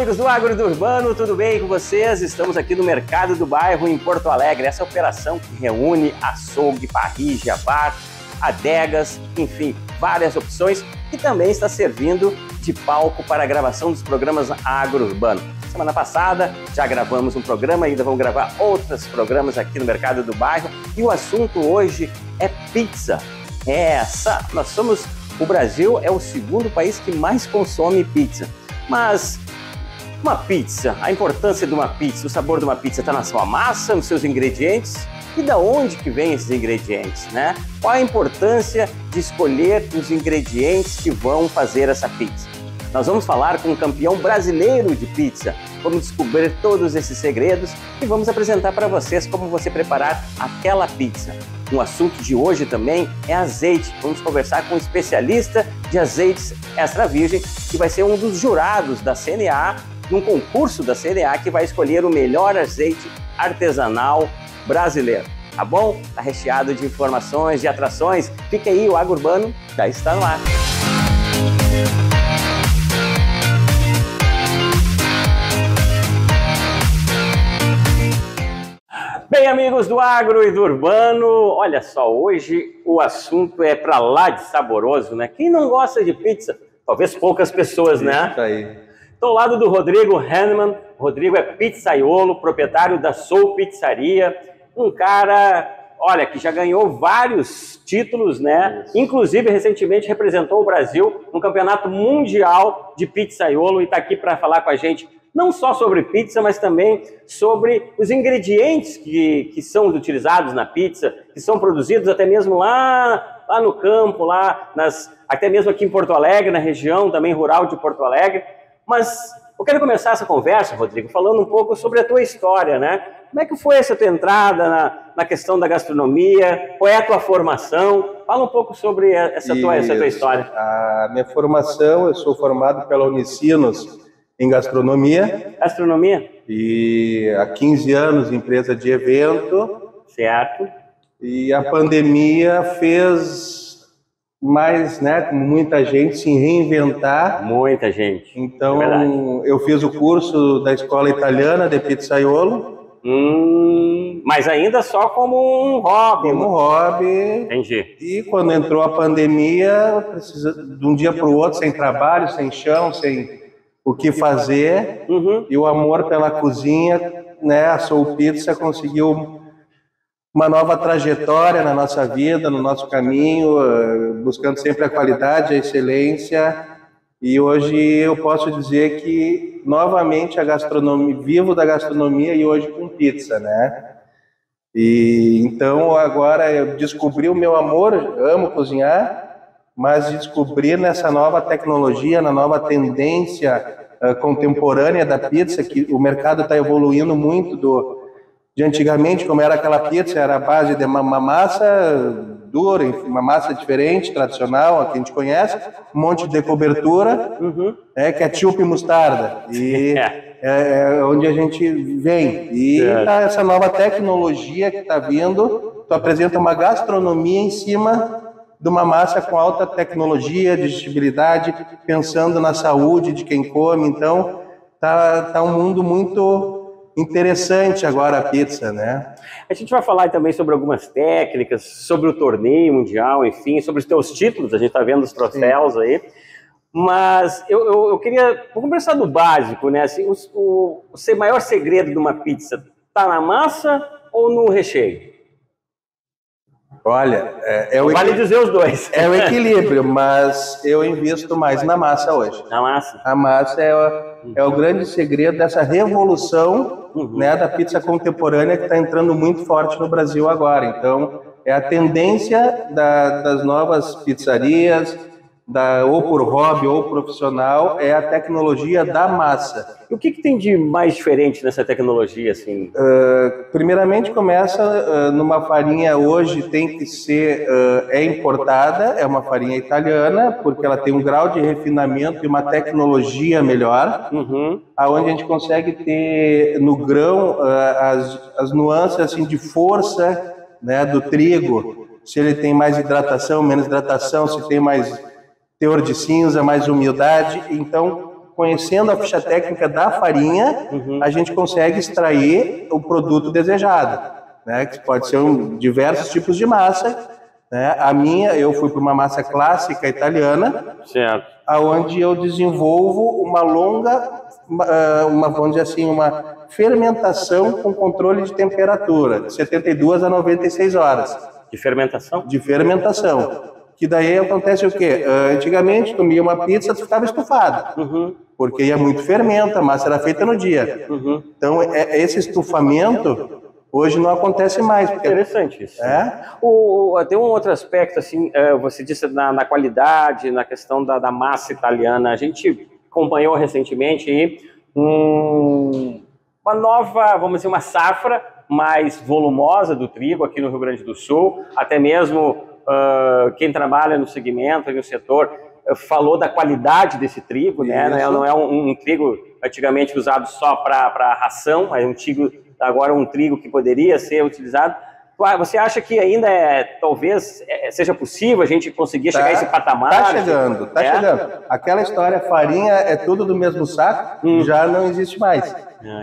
amigos do Agro e do Urbano, tudo bem com vocês? Estamos aqui no Mercado do Bairro, em Porto Alegre. Essa operação que reúne açougue, parrilha, bar, adegas, enfim, várias opções, que também está servindo de palco para a gravação dos programas Agro Urbano. Semana passada já gravamos um programa, ainda vamos gravar outros programas aqui no Mercado do Bairro, e o assunto hoje é pizza. O Brasil é o segundo país que mais consome pizza. Mas uma pizza, a importância de uma pizza, o sabor de uma pizza está na sua massa, nos seus ingredientes? E da onde que vem esses ingredientes, né? Qual a importância de escolher os ingredientes que vão fazer essa pizza? Nós vamos falar com um campeão brasileiro de pizza. Vamos descobrir todos esses segredos e vamos apresentar para vocês como você preparar aquela pizza. Um assunto de hoje também é azeite. Vamos conversar com um especialista de azeites extra virgem, que vai ser um dos jurados da CNA, num concurso da CNA, que vai escolher o melhor azeite artesanal brasileiro. Tá bom? Tá recheado de informações, de atrações. Fica aí, o Agro Urbano já está no ar. Bem, amigos do Agro e do Urbano, olha só, hoje o assunto é pra lá de saboroso, né? Quem não gosta de pizza? Talvez poucas pessoas, né? Isso aí. Estou ao lado do Rodrigo Henneman. Rodrigo é pizzaiolo, proprietário da Soul Pizzaria, um cara, olha, que já ganhou vários títulos, né? Isso. Inclusive, recentemente representou o Brasil no Campeonato Mundial de Pizzaiolo e está aqui para falar com a gente não só sobre pizza, mas também sobre os ingredientes que são utilizados na pizza, que são produzidos até mesmo lá no campo, até mesmo aqui em Porto Alegre, na região também rural de Porto Alegre. Mas eu quero começar essa conversa, Rodrigo, falando um pouco sobre a tua história, né? Como é que foi essa tua entrada na questão da gastronomia? Qual é a tua formação? Fala um pouco sobre essa tua história. A minha formação, eu sou formado pela Unicinos em gastronomia. Gastronomia? E há 15 anos, empresa de evento. Certo. E a pandemia fez mais, né, como muita gente, se reinventar. Muita gente. Então, eu fiz o curso da Escola Italiana de Pizzaiolo. Mas ainda só como um hobby. Como hobby. Entendi. E quando entrou a pandemia, de um dia para o outro, sem trabalho, sem chão, sem o que fazer, e o amor pela cozinha, né, a Soul Pizza conseguiu uma nova trajetória na nossa vida, no nosso caminho, buscando sempre a qualidade, a excelência. E hoje eu posso dizer que, novamente, a gastronomia, vivo da gastronomia e hoje com pizza, né? E então agora eu descobri o meu amor, amo cozinhar, mas descobri nessa nova tecnologia, na nova tendência contemporânea da pizza, que o mercado está evoluindo muito de antigamente, como era aquela pizza, era a base de uma massa dura, uma massa diferente, tradicional, a que a gente conhece, um monte de cobertura, ketchup e mostarda, e é onde a gente vem. E tá essa nova tecnologia que está vindo, tu apresenta uma gastronomia em cima de uma massa com alta tecnologia, digestibilidade, pensando na saúde de quem come. Então, tá um mundo muito interessante agora a pizza, né? A gente vai falar também sobre algumas técnicas, sobre o torneio mundial, enfim, sobre os teus títulos, a gente tá vendo os troféus. Sim. Aí. Mas eu queria conversar do básico, né? Assim, o maior segredo de uma pizza tá na massa ou no recheio? Olha, vale dizer os dois. É o equilíbrio, mas eu invisto mais na massa hoje. Na massa? A massa é o grande segredo dessa revolução, né, da pizza contemporânea que está entrando muito forte no Brasil agora. Então, é a tendência das novas pizzarias, ou por hobby ou profissional, é a tecnologia da massa. E o que tem de mais diferente nessa tecnologia, assim? Primeiramente começa numa farinha, hoje tem que ser, é importada, é uma farinha italiana, porque ela tem um grau de refinamento e uma tecnologia melhor, aonde a gente consegue ter no grão as nuances assim, de força, né, do trigo, se ele tem mais hidratação, menos hidratação, se tem mais teor de cinza, mais umidade. Então, conhecendo a ficha técnica da farinha, a gente consegue extrair o produto desejado, né? Que pode ser diversos tipos de massa, né? A minha, eu fui para uma massa clássica italiana, certo, aonde eu desenvolvo uma longa, vamos dizer assim, uma fermentação com controle de temperatura, de 72 a 96 horas. De fermentação? De fermentação. Que daí acontece o quê? Antigamente, comia uma pizza, ficava estufado, porque ia muito fermento, a massa era feita no dia. Então, esse estufamento hoje não acontece mais. Porque... Interessante isso. Tem um outro aspecto, assim, você disse na qualidade, na questão da massa italiana. A gente acompanhou recentemente aí uma nova, vamos dizer, uma safra mais volumosa do trigo aqui no Rio Grande do Sul, até mesmo quem trabalha no segmento, no setor, falou da qualidade desse trigo, né? Não é um trigo antigamente usado só para ração, é um trigo, agora um trigo que poderia ser utilizado. Você acha que ainda talvez seja possível a gente conseguir chegar a esse patamar? Tá chegando. Aquela história, farinha é tudo do mesmo saco, já não existe mais.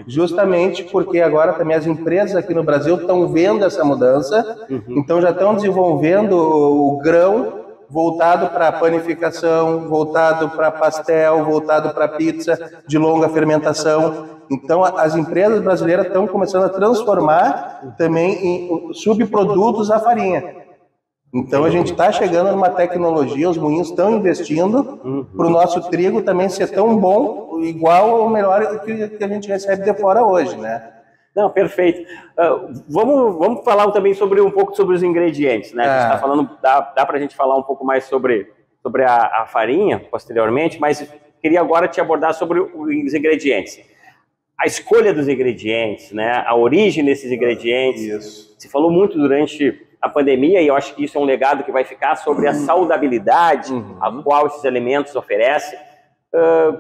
Justamente porque agora também as empresas aqui no Brasil estão vendo essa mudança, então já estão desenvolvendo o grão voltado para panificação, voltado para pastel, voltado para pizza de longa fermentação. Então, as empresas brasileiras estão começando a transformar também em subprodutos a farinha. Então, a gente está chegando numa tecnologia, os moinhos estão investindo para o nosso trigo também ser tão bom, igual ou melhor que a gente recebe de fora hoje, né? Não, perfeito. Vamos falar também um pouco sobre os ingredientes, né? A gente está falando, dá para a gente falar um pouco mais sobre a farinha posteriormente, mas queria agora te abordar sobre os ingredientes. A escolha dos ingredientes, né? A origem desses ingredientes. Isso. Se falou muito durante a pandemia, e eu acho que isso é um legado que vai ficar sobre a saudabilidade a qual esses alimentos oferecem.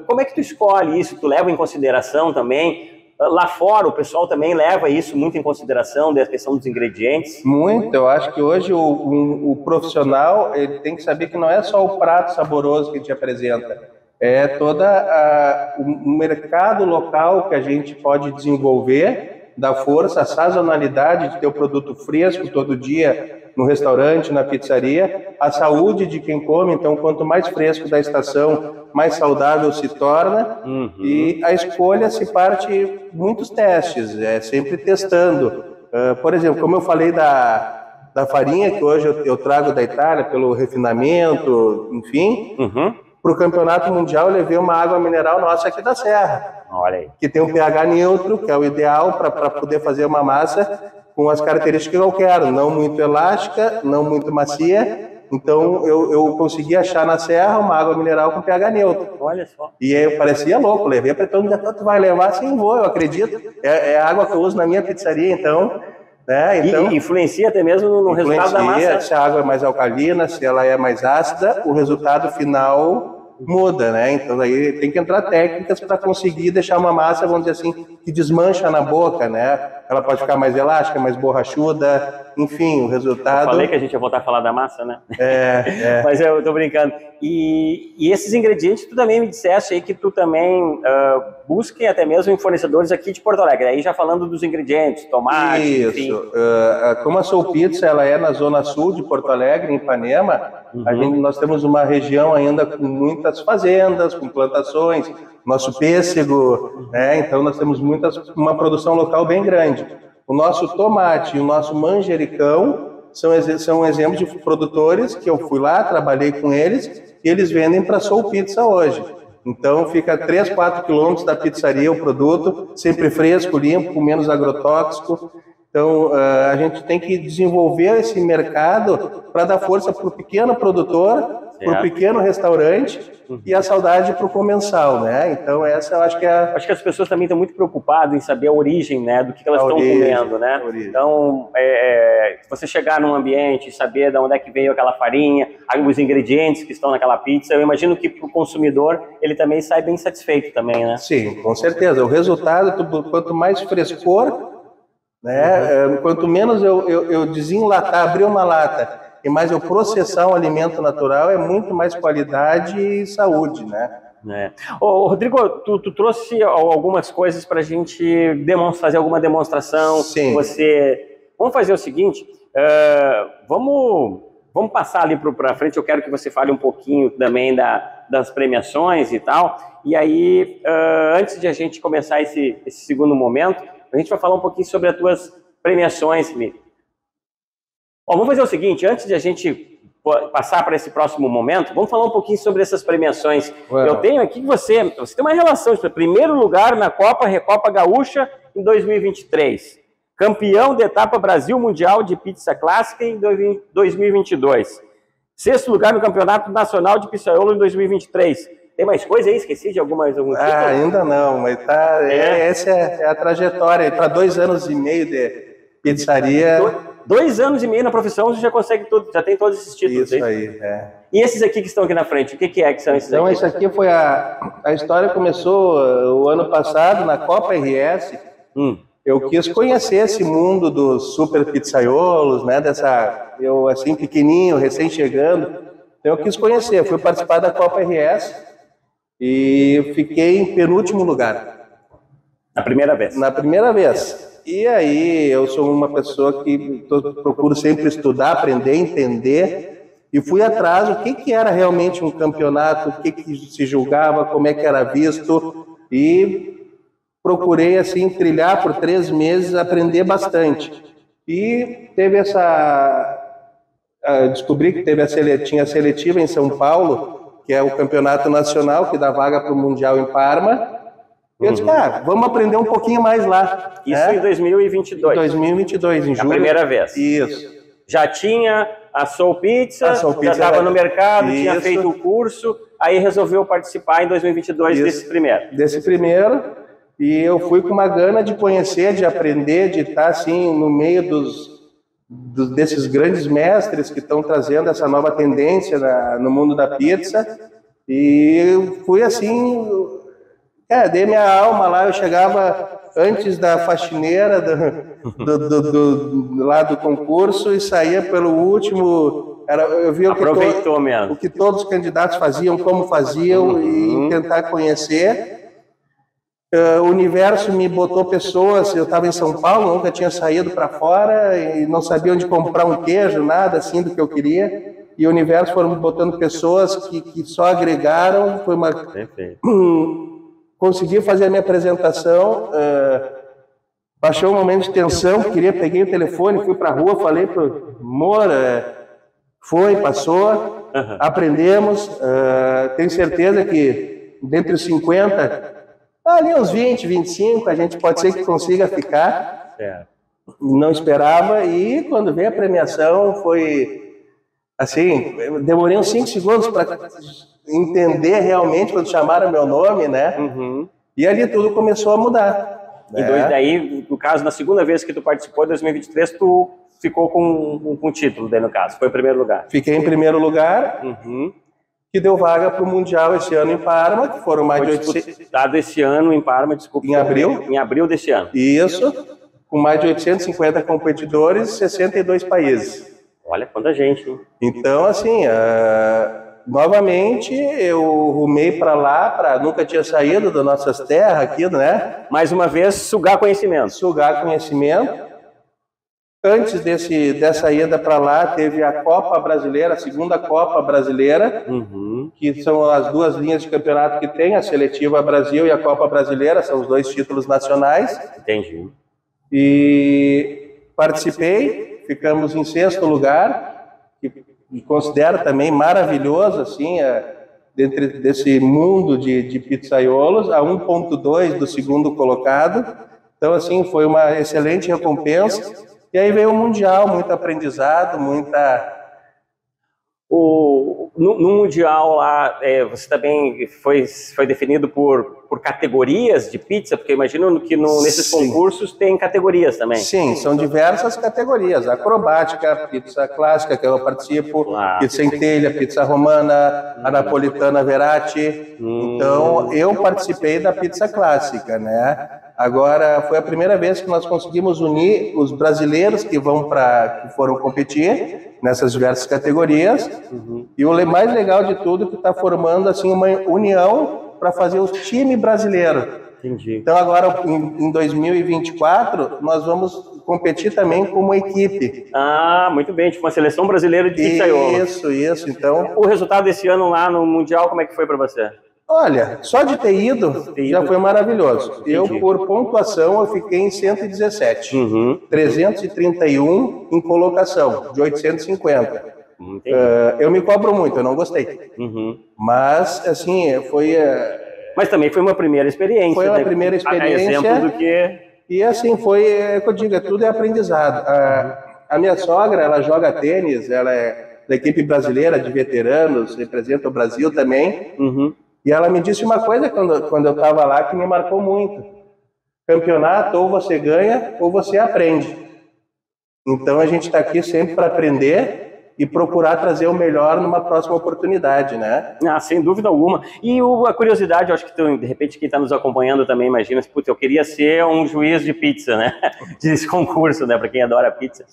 Como é que tu escolhe isso? Tu leva em consideração também? Lá fora, o pessoal também leva isso muito em consideração, da questão dos ingredientes? Muito. Eu acho que hoje o profissional ele tem que saber que não é só o prato saboroso que te apresenta, é todo o mercado local que a gente pode desenvolver, da força, a sazonalidade de ter o produto fresco todo dia no restaurante, na pizzaria, a saúde de quem come. Então, quanto mais fresco da estação, mais saudável se torna. E a escolha se parte muitos testes, sempre testando. Por exemplo, como eu falei da farinha, que hoje eu trago da Itália pelo refinamento, enfim, para o campeonato mundial eu levei uma água mineral nossa aqui da Serra. Olha aí. Que tem um pH neutro, que é o ideal para poder fazer uma massa com as características que eu quero, não muito elástica, não muito macia. Então eu consegui achar na Serra uma água mineral com pH neutro. Olha só. E aí eu parecia louco, levei para todo mundo, tu vai levar? Sim, vou, eu acredito. É a água que eu uso na minha pizzaria, então... Então, e influencia até mesmo no resultado da massa. Se a água é mais alcalina, se ela é mais ácida, o resultado final muda, né? Então aí tem que entrar técnicas para conseguir deixar uma massa, vamos dizer assim, que desmancha na boca, né? Ela pode ficar mais elástica, mais borrachuda, enfim, o resultado... Eu falei que a gente ia voltar a falar da massa, né? Mas eu tô brincando. E esses ingredientes, tu também me disseste aí que tu também busca até mesmo em fornecedores aqui de Porto Alegre. Aí já falando dos ingredientes, tomate, enfim. Isso. Como a Soul Pizza, ela é na zona sul de Porto Alegre, em Ipanema, nós temos uma região ainda com muitas fazendas, com plantações, nosso pêssego, né? Então nós temos uma produção local bem grande. O nosso tomate e o nosso manjericão são exemplos de produtores que eu fui lá, trabalhei com eles, e eles vendem para Soul Pizza hoje. Então fica 3, 4 quilômetros da pizzaria o produto, sempre fresco, limpo, com menos agrotóxico. Então a gente tem que desenvolver esse mercado para dar força para o pequeno produtor, para o pequeno restaurante, e a saudade para o comensal, né? Então essa eu acho que é... Acho que as pessoas também estão muito preocupadas em saber a origem, né, do que elas estão comendo, né? Então, você chegar num ambiente e saber de onde é que veio aquela farinha, os ingredientes que estão naquela pizza, eu imagino que para o consumidor ele também sai bem satisfeito também, né? Sim, com certeza. O resultado, quanto mais frescor, né? Quanto menos eu desenlatar, abrir uma lata e mais eu processar um alimento natural é muito mais qualidade e saúde, né? Rodrigo, tu trouxe algumas coisas para a gente fazer alguma demonstração. Sim. Vamos fazer o seguinte, vamos passar ali para frente. Eu quero que você fale um pouquinho também das premiações e tal. E aí, antes de a gente começar esse segundo momento, a gente vai falar um pouquinho sobre as tuas premiações, Felipe. Vamos fazer o seguinte, antes de a gente passar para esse próximo momento, vamos falar um pouquinho sobre essas premiações. Eu tenho aqui que você tem uma relação, primeiro lugar na Recopa Gaúcha em 2023, campeão da etapa Brasil Mundial de Pizza Clássica em 2022, sexto lugar no Campeonato Nacional de Pizzaiolo em 2023. Tem mais coisa aí? Esqueci de algum tipo? Ainda não, mas essa é a trajetória. Para 2 anos e meio de pizzaria... 2 anos e meio na profissão, você já tem todos esses títulos. Isso aí, E esses aqui que estão aqui na frente, o que é que são esses aqui? Então, isso aqui foi a história começou o ano passado, na Copa RS. Eu quis conhecer esse mundo dos super pizzaiolos, né, eu assim, pequenininho, recém-chegando. Então, eu quis conhecer, fui participar da Copa RS e fiquei em penúltimo lugar. Na primeira vez? Na primeira vez. E aí, eu sou uma pessoa que procuro sempre estudar, aprender, entender, e fui atrás do que era realmente um campeonato, o que se julgava, como é que era visto, e procurei, assim, trilhar por 3 meses, aprender bastante. E teve descobri que tinha a seletiva em São Paulo, que é o campeonato nacional, que dá vaga para o Mundial em Parma. Eu disse, vamos aprender um pouquinho mais lá. Isso em 2022. Em 2022, em julho. A primeira vez. Isso. Já tinha a Soul Pizza, já estava no mercado, tinha feito o curso, aí resolveu participar em 2022 desse primeiro. Desse primeiro, e eu fui com uma gana de conhecer, de aprender, de estar assim no meio desses grandes mestres que estão trazendo essa nova tendência no mundo da pizza. E eu fui assim... dei minha alma lá, eu chegava antes da faxineira lá do concurso e saía pelo último. Eu via o que todos os candidatos faziam, como faziam, e tentar conhecer. O universo me botou pessoas, eu estava em São Paulo, nunca tinha saído para fora e não sabia onde comprar um queijo, nada assim do que eu queria. E o universo foram me botando pessoas que só agregaram, foi uma... Consegui fazer a minha apresentação, baixou um momento de tensão, peguei o telefone, fui para a rua, falei para o Moura, passou, aprendemos, tenho certeza que dentre os 50, ali uns 20, 25, a gente pode ser que consiga ficar, não esperava, e quando veio a premiação foi assim, demorei uns 5 segundos para entender realmente quando chamaram meu nome, né? E ali tudo começou a mudar. E daí, no caso, na segunda vez que tu participou, em 2023, tu ficou com um título, daí no caso, foi em primeiro lugar. Fiquei em primeiro lugar, que deu vaga para o Mundial esse ano em Parma, que foram mais de 800... Dado esse ano em Parma, desculpa. Em abril. Em abril desse ano. Isso, com mais de 850 competidores, 62 países. Olha quanta gente, hein? Então, assim... Novamente, eu rumei para lá, nunca tinha saído das nossas terras aqui, né? Mais uma vez, sugar conhecimento. Sugar conhecimento. Antes dessa ida para lá, teve a Copa Brasileira, a segunda Copa Brasileira, que são as 2 linhas de campeonato que tem, a Seletiva Brasil e a Copa Brasileira, são os 2 títulos nacionais. Entendi. E participei, ficamos em 6º lugar, e considero também maravilhoso, assim, dentro desse mundo de pizzaiolos, a 1.2 do segundo colocado. Então, assim, foi uma excelente recompensa. E aí veio o Mundial, muito aprendizado, No Mundial lá, você também foi definido por categorias de pizza? Porque eu imagino que nesses concursos tem categorias também. Sim, são diversas categorias. Acrobática, pizza clássica, que eu participo, pizza em telha, pizza romana, a napolitana verati. Então, eu participei da pizza clássica, né? Agora, foi a primeira vez que nós conseguimos unir os brasileiros que foram competir nessas diversas categorias. E o mais legal de tudo é que está formando assim, uma união para fazer o time brasileiro. Entendi. Então, agora, em 2024, nós vamos competir também como equipe. Ah, muito bem, tipo uma seleção brasileira de pizzaiolo. Isso. Então, o resultado desse ano lá no Mundial, como é que foi para você? Olha, só de ter ido já foi maravilhoso. Eu, por pontuação, eu fiquei em 117. 331 em colocação, de 850. Eu me cobro muito, eu não gostei. Mas, assim, foi... Mas também foi uma primeira experiência. Foi uma primeira experiência. Exemplo do que... E, assim, foi, que eu digo, tudo é aprendizado. A minha sogra, ela joga tênis, ela é da equipe brasileira de veteranos, representa o Brasil também. E ela me disse uma coisa quando eu estava lá que me marcou muito. Campeonato, ou você ganha, ou você aprende. Então a gente está aqui sempre para aprender e procurar trazer o melhor numa próxima oportunidade, né? Ah, sem dúvida alguma. E a curiosidade, eu acho que de repente quem está nos acompanhando também imagina, putz, eu queria ser um juiz de pizza, né? Desse concurso, né? Para quem adora pizza.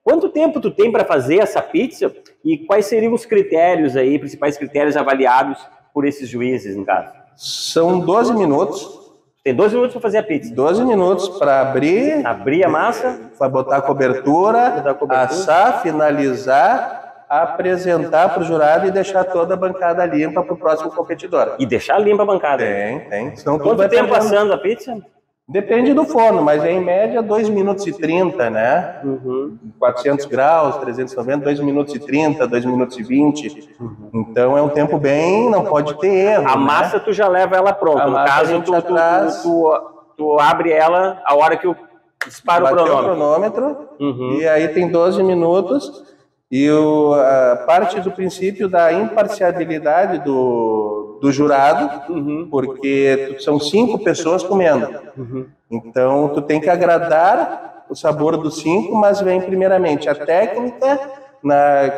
Quanto tempo tu tem para fazer essa pizza e quais seriam os critérios aí, principais critérios avaliados por esses juízes, no caso? São 12 minutos. Tem 12 minutos para fazer a pizza. 12 minutos para abrir a massa, para botar a cobertura, assar, finalizar, apresentar para o jurado e deixar toda a bancada limpa para o próximo competidor. E deixar limpa a bancada? Tem. Senão quanto tempo passando a pizza? Depende do forno, mas em média 2 minutos e 30, né? 400 graus, 390, 2 minutos e 30, 2 minutos e 20. Então é um tempo bem, não pode ter erro. A massa tu já leva ela pronta. No caso, tu abre ela a hora que dispara o cronômetro. E aí tem 12 minutos. E a parte do princípio da imparcialidade do jurado, porque são 5 pessoas comendo. Então, tu tem que agradar o sabor dos 5, mas vem primeiramente a técnica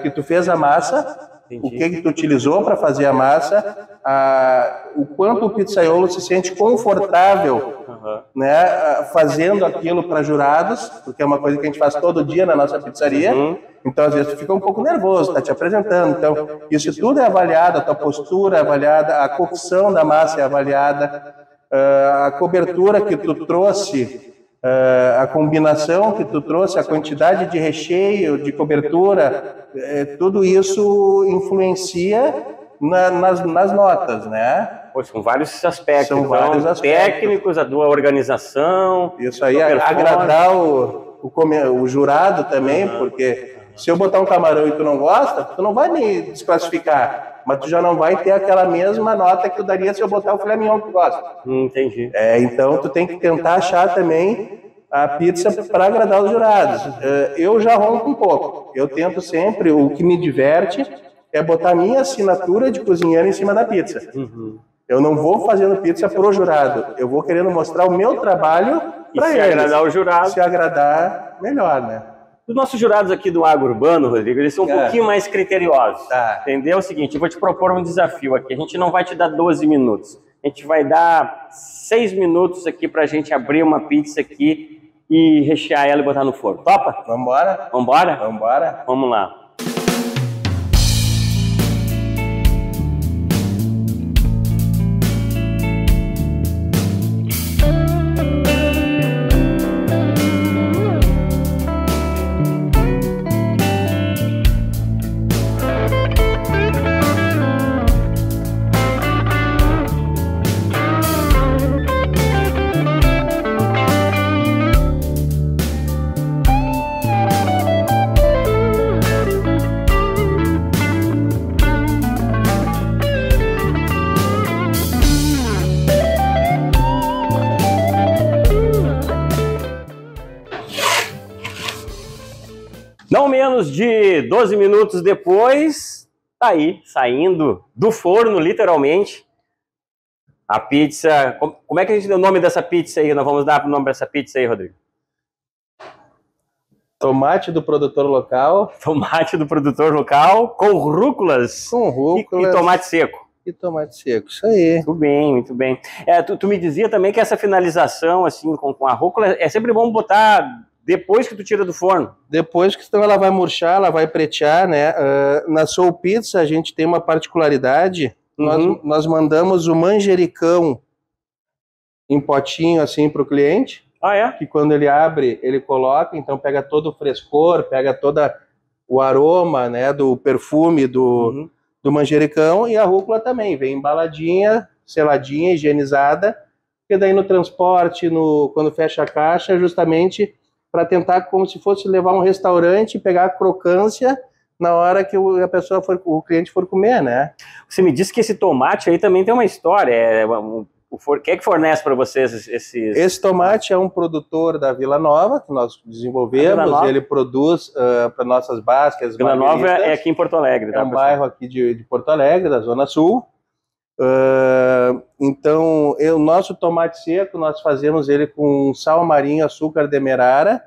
que tu fez a massa, o que tu utilizou para fazer a massa, o quanto o pizzaiolo se sente confortável né, fazendo aquilo para jurados, porque é uma coisa que a gente faz todo dia na nossa pizzaria. Então, às vezes, tu fica um pouco nervoso, tá te apresentando. Então, isso tudo é avaliado, a tua postura é avaliada, a cocção da massa é avaliada, a cobertura que tu trouxe, a combinação que tu trouxe, a quantidade de recheio, de cobertura, tudo isso influencia nas notas, né? Pois, são vários aspectos. São vários aspectos. Técnicos, a tua organização. Isso aí, agradar o jurado também, porque se eu botar um camarão e tu não gosta, tu não vai me desclassificar, mas tu já não vai ter aquela mesma nota que tu daria se eu botar o filé mignon que tu gosta. Entendi. Então tu tem que tentar achar também a pizza para agradar os jurados. Eu já rompo um pouco. Eu tento sempre, o que me diverte é botar a minha assinatura de cozinheiro em cima da pizza. Eu não vou fazendo pizza pro jurado, eu vou querendo mostrar o meu trabalho para eles. Se agradar o jurado. Se agradar, melhor, né? Os nossos jurados aqui do Agro Urbano, Rodrigo, eles são um pouquinho mais criteriosos. Entendeu? É o seguinte, eu vou te propor um desafio aqui. A gente não vai te dar 12 minutos. A gente vai dar 6 minutos aqui pra gente abrir uma pizza aqui e rechear ela e botar no forno. Topa? Vambora? Vambora? Vambora. Vamos lá. Não menos de 12 minutos depois, tá aí, saindo do forno, literalmente, a pizza. Como é que a gente deu o nome dessa pizza aí? Nós vamos dar o nome dessa pizza aí, Rodrigo? Tomate do produtor local. Tomate do produtor local, com rúculas. Com rúculas. E tomate seco. e tomate seco. Isso aí. Muito bem, muito bem. Tu me dizia também que essa finalização assim com a rúcula é sempre bom botar depois que tu tira do forno. Depois que senão ela vai murchar, ela vai pretear, né? Na Soul Pizza a gente tem uma particularidade. Nós mandamos o manjericão em potinho assim para o cliente. Ah, é? Que quando ele abre, ele coloca, então pega todo o frescor, pega todo o aroma, né, do perfume do manjericão, e a rúcula também vem embaladinha, seladinha, higienizada, porque daí no transporte, quando fecha a caixa, justamente para tentar como se fosse levar um restaurante e pegar a crocância na hora que o cliente for comer, né? Você me disse que esse tomate aí também tem uma história, quem é que fornece para vocês esses... Esse tomate é um produtor da Vila Nova, que nós desenvolvemos, ele produz para nossas bascas. Vila Nova é aqui em Porto Alegre, tá? É um bairro aqui de Porto Alegre, da Zona Sul. Então, o nosso tomate seco, nós fazemos ele com sal marinho, açúcar demerara.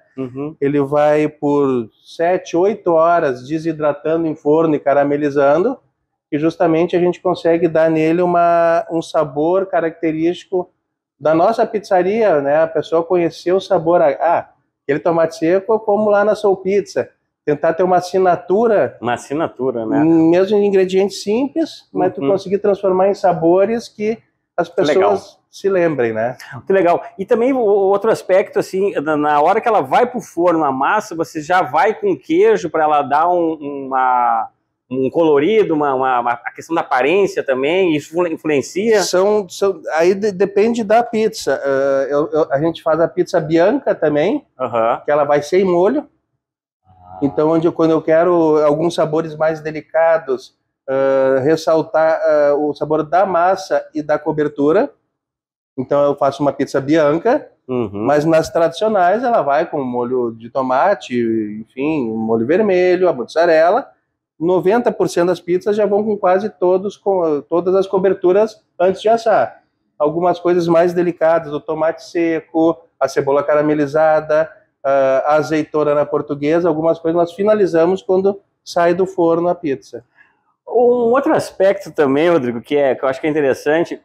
Ele vai por 7, 8 horas desidratando em forno e caramelizando. E justamente a gente consegue dar nele um sabor característico da nossa pizzaria, né? A pessoa conhecer o sabor, aquele tomate seco eu como lá na Soul Pizza. Tentar ter uma assinatura. Uma assinatura, né? Mesmo em ingredientes simples, mas tu conseguir transformar em sabores que as pessoas se lembrem, né? Muito legal. E também o outro aspecto, assim, na hora que ela vai pro forno, a massa, você já vai com queijo para ela dar um colorido, a questão da aparência também, isso influencia? Aí depende da pizza. A gente faz a pizza bianca também, que ela vai sem molho. Então, quando eu quero alguns sabores mais delicados, ressaltar o sabor da massa e da cobertura, então eu faço uma pizza bianca, mas nas tradicionais ela vai com molho de tomate, enfim, molho vermelho, a mussarela. 90% das pizzas já vão com quase todas as coberturas antes de assar. Algumas coisas mais delicadas, o tomate seco, a cebola caramelizada, a azeitona na portuguesa, algumas coisas nós finalizamos quando sai do forno a pizza. Um outro aspecto também, Rodrigo, que eu acho que é interessante,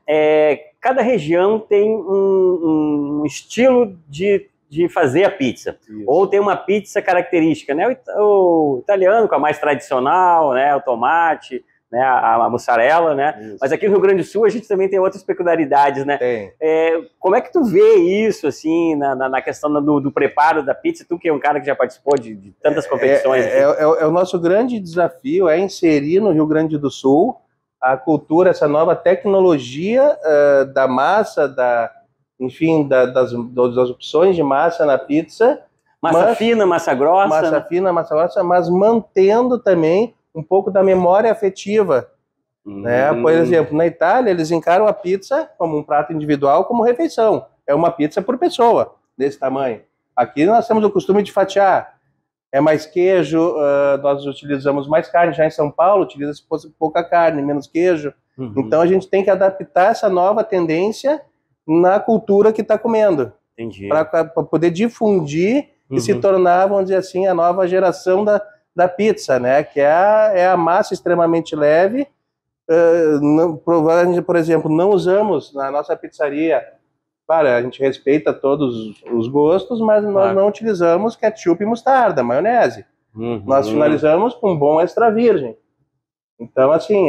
cada região tem um estilo de fazer a pizza. Isso. Ou tem uma pizza característica, né? O italiano com a mais tradicional, né? O tomate, né? A mussarela, né? Isso. Mas aqui no Rio Grande do Sul a gente também tem outras peculiaridades, né? Tem. Como é que tu vê isso, assim, na questão do preparo da pizza? Tu que é um cara que já participou de tantas competições. O nosso grande desafio é inserir no Rio Grande do Sul a cultura, essa nova tecnologia da massa, enfim, das opções de massa na pizza. Massa fina, massa grossa. Massa fina, massa grossa, mas mantendo também um pouco da memória afetiva. Né? Por exemplo, na Itália, eles encaram a pizza como um prato individual, como refeição. É uma pizza por pessoa, desse tamanho. Aqui nós temos o costume de fatiar. É mais queijo, nós utilizamos mais carne. Já em São Paulo, utiliza-se pouca carne, menos queijo. Então a gente tem que adaptar essa nova tendência na cultura que está comendo. Entendi. Para poder difundir e se tornar, vamos dizer assim, a nova geração da pizza, né? Que é a massa extremamente leve. Por exemplo, não usamos na nossa pizzaria, claro, a gente respeita todos os gostos, mas nós não utilizamos ketchup e mostarda, maionese. Nós finalizamos com um bom extra virgem. Então, assim,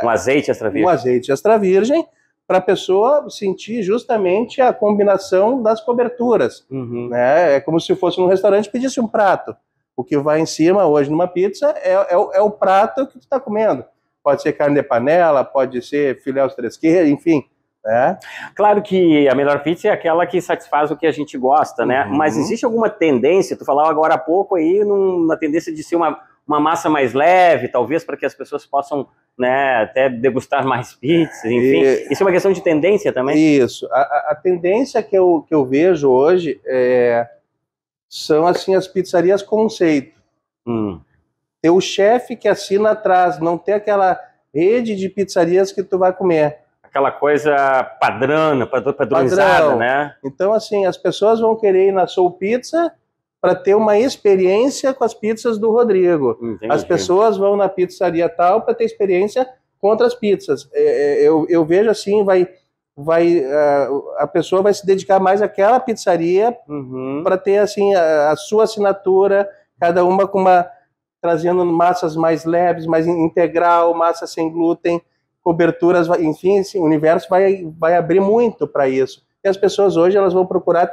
um azeite extra virgem. Um azeite extra virgem, para a pessoa sentir justamente a combinação das coberturas. Né? É como se fosse num restaurante e pedisse um prato. O que vai em cima hoje numa pizza é o prato que tu está comendo. Pode ser carne de panela, pode ser filé aos três queijos, enfim. Né? Claro que a melhor pizza é aquela que satisfaz o que a gente gosta, né? Mas existe alguma tendência, tu falava agora há pouco aí, na tendência de ser uma massa mais leve, talvez para que as pessoas possam, né, até degustar mais pizzas, enfim. Isso é uma questão de tendência também? Isso. A tendência que eu vejo hoje são assim as pizzarias conceito. Ter o chefe que assina atrás, não ter aquela rede de pizzarias que tu vai comer. Aquela coisa padronizada, né? Então, assim, as pessoas vão querer ir na Soul Pizza para ter uma experiência com as pizzas do Rodrigo. Entendi. As pessoas vão na pizzaria tal para ter experiência contra as pizzas. Eu vejo assim, a pessoa vai se dedicar mais àquela pizzaria para ter assim a sua assinatura, cada uma trazendo massas mais leves, mais integral, massa sem glúten, coberturas, enfim, esse universo vai abrir muito para isso. E as pessoas hoje elas vão procurar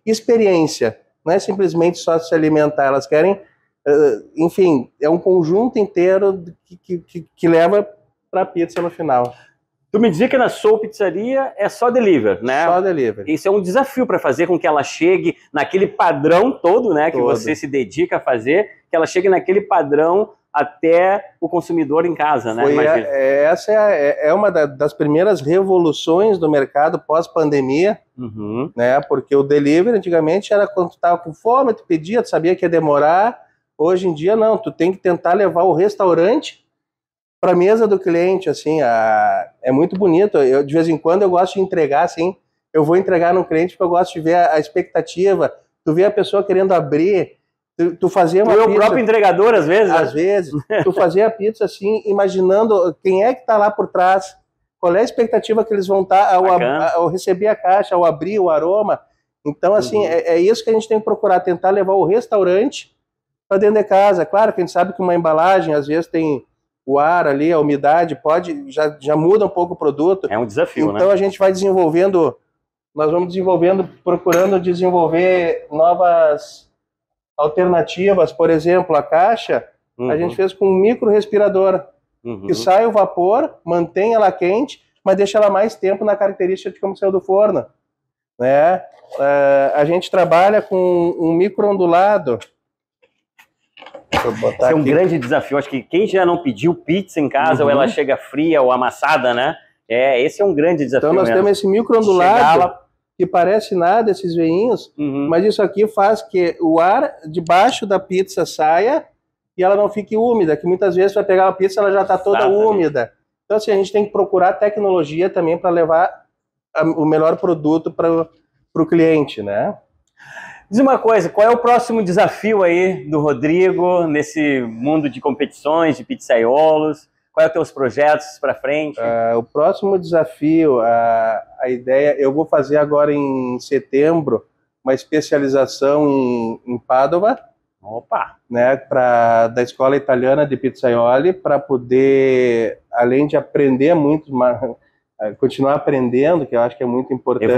experiência, não é simplesmente só se alimentar, elas querem, enfim, é um conjunto inteiro que leva para a pizza no final. Tu me dizia que na Soul Pizzaria é só delivery, né? Só delivery. Isso é um desafio para fazer com que ela chegue naquele padrão todo, né? Que você se dedica a fazer, que ela chegue naquele padrão até o consumidor em casa, né? Essa é uma das primeiras revoluções do mercado pós-pandemia, né? Porque o delivery antigamente era quando tu estava com fome, tu pedia, tu sabia que ia demorar. Hoje em dia não, tu tem que tentar levar o restaurante para a mesa do cliente, assim, é muito bonito. Eu, de vez em quando eu gosto de entregar, assim, eu vou entregar no cliente porque eu gosto de ver a expectativa, tu vê a pessoa querendo abrir, tu fazer uma pizza... Tu é o próprio entregador, às vezes? Às vezes. Tu fazer a pizza, assim, imaginando quem é que está lá por trás, qual é a expectativa que eles vão estar ao receber a caixa, ao abrir o aroma. Então, assim, é isso que a gente tem que procurar, tentar levar o restaurante para dentro de casa. Claro que a gente sabe que uma embalagem, às vezes, tem o ar ali, a umidade, já muda um pouco o produto. É um desafio, então, né? A gente vai desenvolvendo, nós vamos desenvolvendo, procurando desenvolver novas alternativas. Por exemplo, a caixa, a gente fez com um micro respirador, que sai o vapor, mantém ela quente, mas deixa ela mais tempo na característica de como saiu do forno, né? A gente trabalha com um micro ondulado. Esse é um grande desafio. Acho que quem já não pediu pizza em casa, ou ela chega fria ou amassada, né? Esse é um grande desafio. Então nós temos esse micro ondulado que parece nada, esses veinhos, mas isso aqui faz que o ar debaixo da pizza saia e ela não fique úmida, que muitas vezes vai pegar uma pizza ela já está toda úmida. Então assim, a gente tem que procurar tecnologia também para levar o melhor produto para o cliente, né? Diz uma coisa, qual é o próximo desafio aí do Rodrigo nesse mundo de competições, de pizzaiolos? Quais são os teus projetos para frente? O próximo desafio, a ideia, eu vou fazer agora em setembro uma especialização em Padova. Opa! Né, da Escola Italiana de Pizzaioli, para poder, além de aprender muito, continuar aprendendo, que eu acho que é muito importante.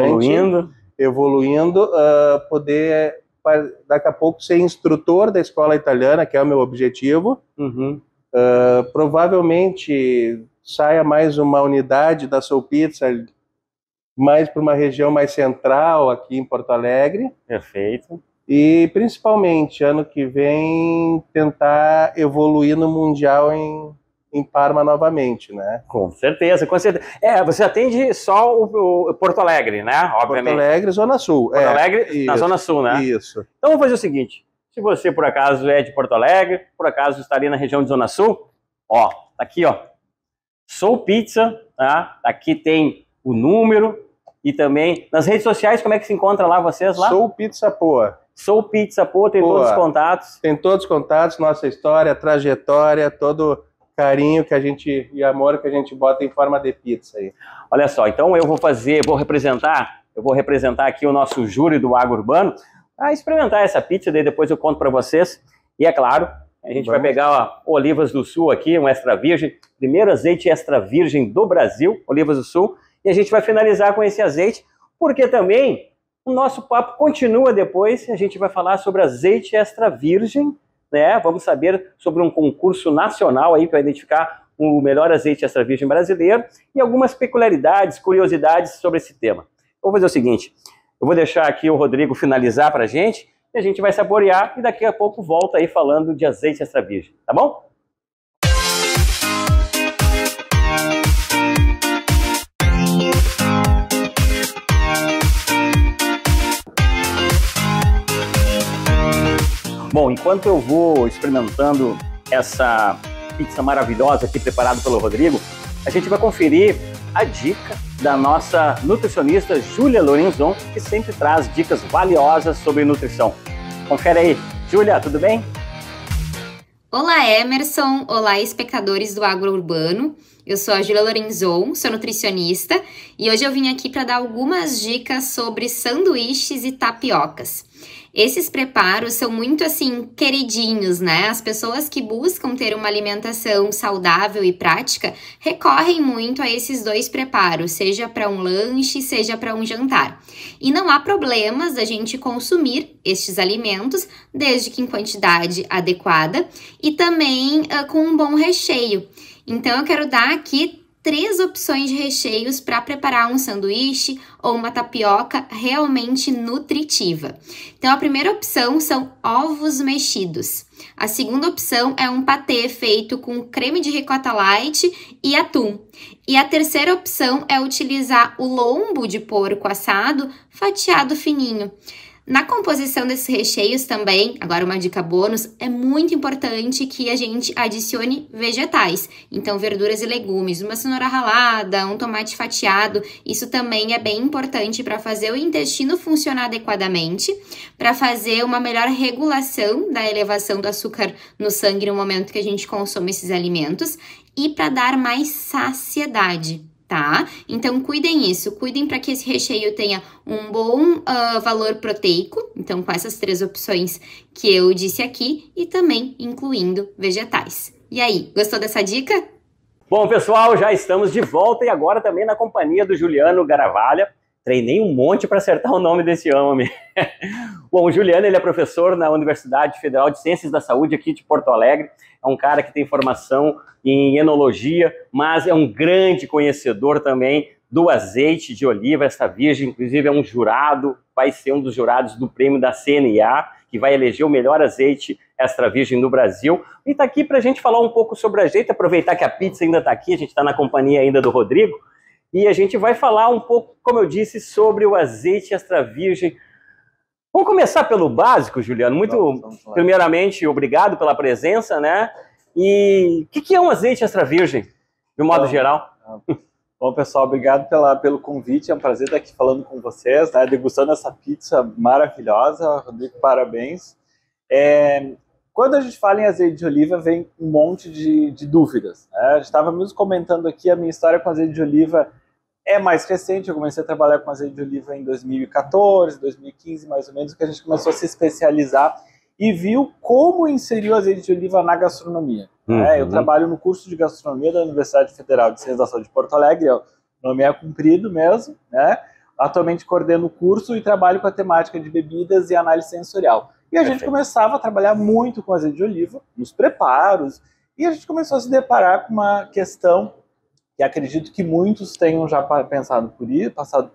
Evoluindo, poder, daqui a pouco, ser instrutor da escola italiana, que é o meu objetivo. Provavelmente saia mais uma unidade da Soul Pizza, mais para uma região mais central, aqui em Porto Alegre. Perfeito. E, principalmente, ano que vem, tentar evoluir no Mundial em Parma novamente, né? Com certeza, com certeza. Você atende só o Porto Alegre, né? Obviamente. Porto Alegre, Zona Sul. Porto Alegre, na Zona Sul, né? Isso. Então vamos fazer o seguinte, se você por acaso é de Porto Alegre, por acaso estaria na região de Zona Sul, ó, tá aqui, ó, Soul Pizza, tá? Aqui tem o número e também nas redes sociais, como é que se encontra lá vocês lá? Soul Pizza Poa. Soul Pizza Poa, tem todos os contatos. Tem todos os contatos, nossa história, trajetória, todo carinho que a gente e amor que a gente bota em forma de pizza aí. Olha só, então eu vou representar aqui o nosso júri do Agro Urbano a experimentar essa pizza, daí depois eu conto para vocês. E é claro, a gente vai pegar Olivas do Sul aqui, um extra virgem, primeiro azeite extra virgem do Brasil, Olivas do Sul, e a gente vai finalizar com esse azeite, porque também o nosso papo continua depois, a gente vai falar sobre azeite extra virgem, né? Vamos saber sobre um concurso nacional aí para identificar o melhor azeite extra virgem brasileiro e algumas peculiaridades, curiosidades sobre esse tema. Vou fazer o seguinte, eu vou deixar aqui o Rodrigo finalizar para a gente e a gente vai saborear e daqui a pouco volta aí falando de azeite extra virgem, tá bom? Bom, enquanto eu vou experimentando essa pizza maravilhosa aqui preparada pelo Rodrigo, a gente vai conferir a dica da nossa nutricionista Júlia Lorenzon, que sempre traz dicas valiosas sobre nutrição. Confere aí. Júlia, tudo bem? Olá, Emerson. Olá, espectadores do Agro Urbano. Eu sou a Júlia Lorenzon, sou nutricionista e hoje eu vim aqui para dar algumas dicas sobre sanduíches e tapiocas. Esses preparos são muito, assim, queridinhos, né? As pessoas que buscam ter uma alimentação saudável e prática recorrem muito a esses dois preparos, seja para um lanche, seja para um jantar. E não há problemas da gente consumir estes alimentos, desde que em quantidade adequada e também com um bom recheio. Então, eu quero dar aqui 3 opções de recheios para preparar um sanduíche ou uma tapioca realmente nutritiva. Então, a primeira opção são ovos mexidos. A segunda opção é um patê feito com creme de ricota light e atum. E a terceira opção é utilizar o lombo de porco assado fatiado fininho. Na composição desses recheios também, agora uma dica bônus, é muito importante que a gente adicione vegetais. Então, verduras e legumes, uma cenoura ralada, um tomate fatiado, isso também é bem importante para fazer o intestino funcionar adequadamente, para fazer uma melhor regulação da elevação do açúcar no sangue no momento que a gente consome esses alimentos e para dar mais saciedade. Tá? Então, cuidem para que esse recheio tenha um bom valor proteico, então com essas 3 opções que eu disse aqui, e também incluindo vegetais. E aí, gostou dessa dica? Bom, pessoal, já estamos de volta e agora também na companhia do Juliano Garavalha. Treinei um monte para acertar o nome desse homem. Bom, o Juliano, ele é professor na Universidade Federal de Ciências da Saúde aqui de Porto Alegre. É um cara que tem formação em enologia, mas é um grande conhecedor também do azeite de oliva extra virgem. Inclusive é um jurado, vai ser um dos jurados do prêmio da CNA, que vai eleger o melhor azeite extra virgem do Brasil. E está aqui para a gente falar um pouco sobre o azeite, aproveitar que a pizza ainda está aqui, a gente está na companhia ainda do Rodrigo. E a gente vai falar um pouco, como eu disse, sobre o azeite extra virgem. Vamos começar pelo básico, Juliano. Vamos primeiramente, obrigado pela presença, né? E o que é um azeite extra virgem, de um modo geral? Bom, pessoal, obrigado pelo convite. É um prazer estar aqui falando com vocês, né? Degustando essa pizza maravilhosa. Rodrigo, parabéns. Quando a gente fala em azeite de oliva, vem um monte de dúvidas, né? A gente estava mesmo comentando aqui, a minha história com azeite de oliva é mais recente. Eu comecei a trabalhar com azeite de oliva em 2014, 2015, mais ou menos, que a gente começou a se especializar e viu como inserir o azeite de oliva na gastronomia. Né? Eu trabalho no curso de gastronomia da Universidade Federal de Ciências da Saúde de Porto Alegre, o nome é comprido mesmo, né? Atualmente coordeno o curso e trabalho com a temática de bebidas e análise sensorial. E a gente começava a trabalhar muito com azeite de oliva, nos preparos, e a gente começou a se deparar com uma questão que acredito que muitos tenham já passado por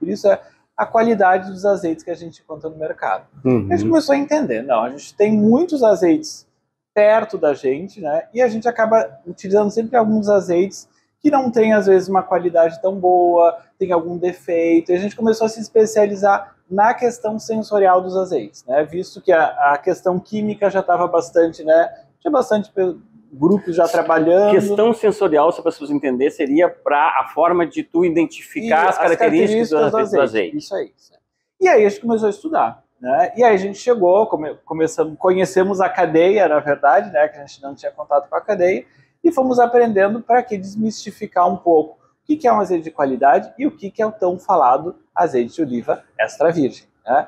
isso, é a qualidade dos azeites que a gente encontra no mercado. A gente começou a entender, não, a gente tem muitos azeites perto da gente, né, e a gente acaba utilizando sempre alguns azeites que não tem, às vezes, uma qualidade tão boa, tem algum defeito, e a gente começou a se especializar na questão sensorial dos azeites, né, visto que a questão química já estava bastante, né, tinha bastante grupos já trabalhando. Questão sensorial, se as pessoas entenderem, seria para a forma de tu identificar as características do azeite. Isso aí. E aí a gente começou a estudar, né? E aí a gente chegou, conhecemos a cadeia, na verdade, né? Que a gente não tinha contato com a cadeia, e fomos aprendendo para que desmistificar um pouco o que é um azeite de qualidade e o que é o tão falado azeite de oliva extra virgem, né?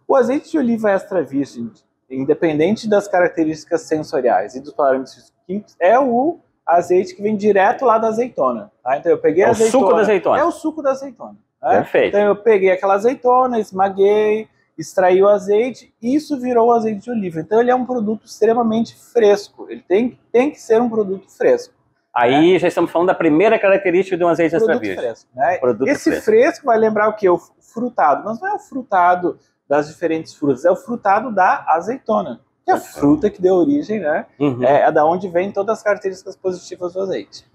O azeite de oliva extra virgem, independente das características sensoriais e dos parâmetros químicos, é o azeite que vem direto lá da azeitona. Tá? Então eu peguei a azeitona. O suco da azeitona. É o suco da azeitona. Né? Perfeito. Então eu peguei aquela azeitona, esmaguei, extraí o azeite e isso virou o azeite de oliva. Então ele é um produto extremamente fresco. Ele tem que ser um produto fresco. Aí já estamos falando da primeira característica de um azeite extra virgem. Fresco, né? Esse fresco vai lembrar o quê? O frutado. Mas não é o frutado das diferentes frutas, é o frutado da azeitona, que é a fruta que deu origem, né? É da onde vem todas as características positivas do azeite.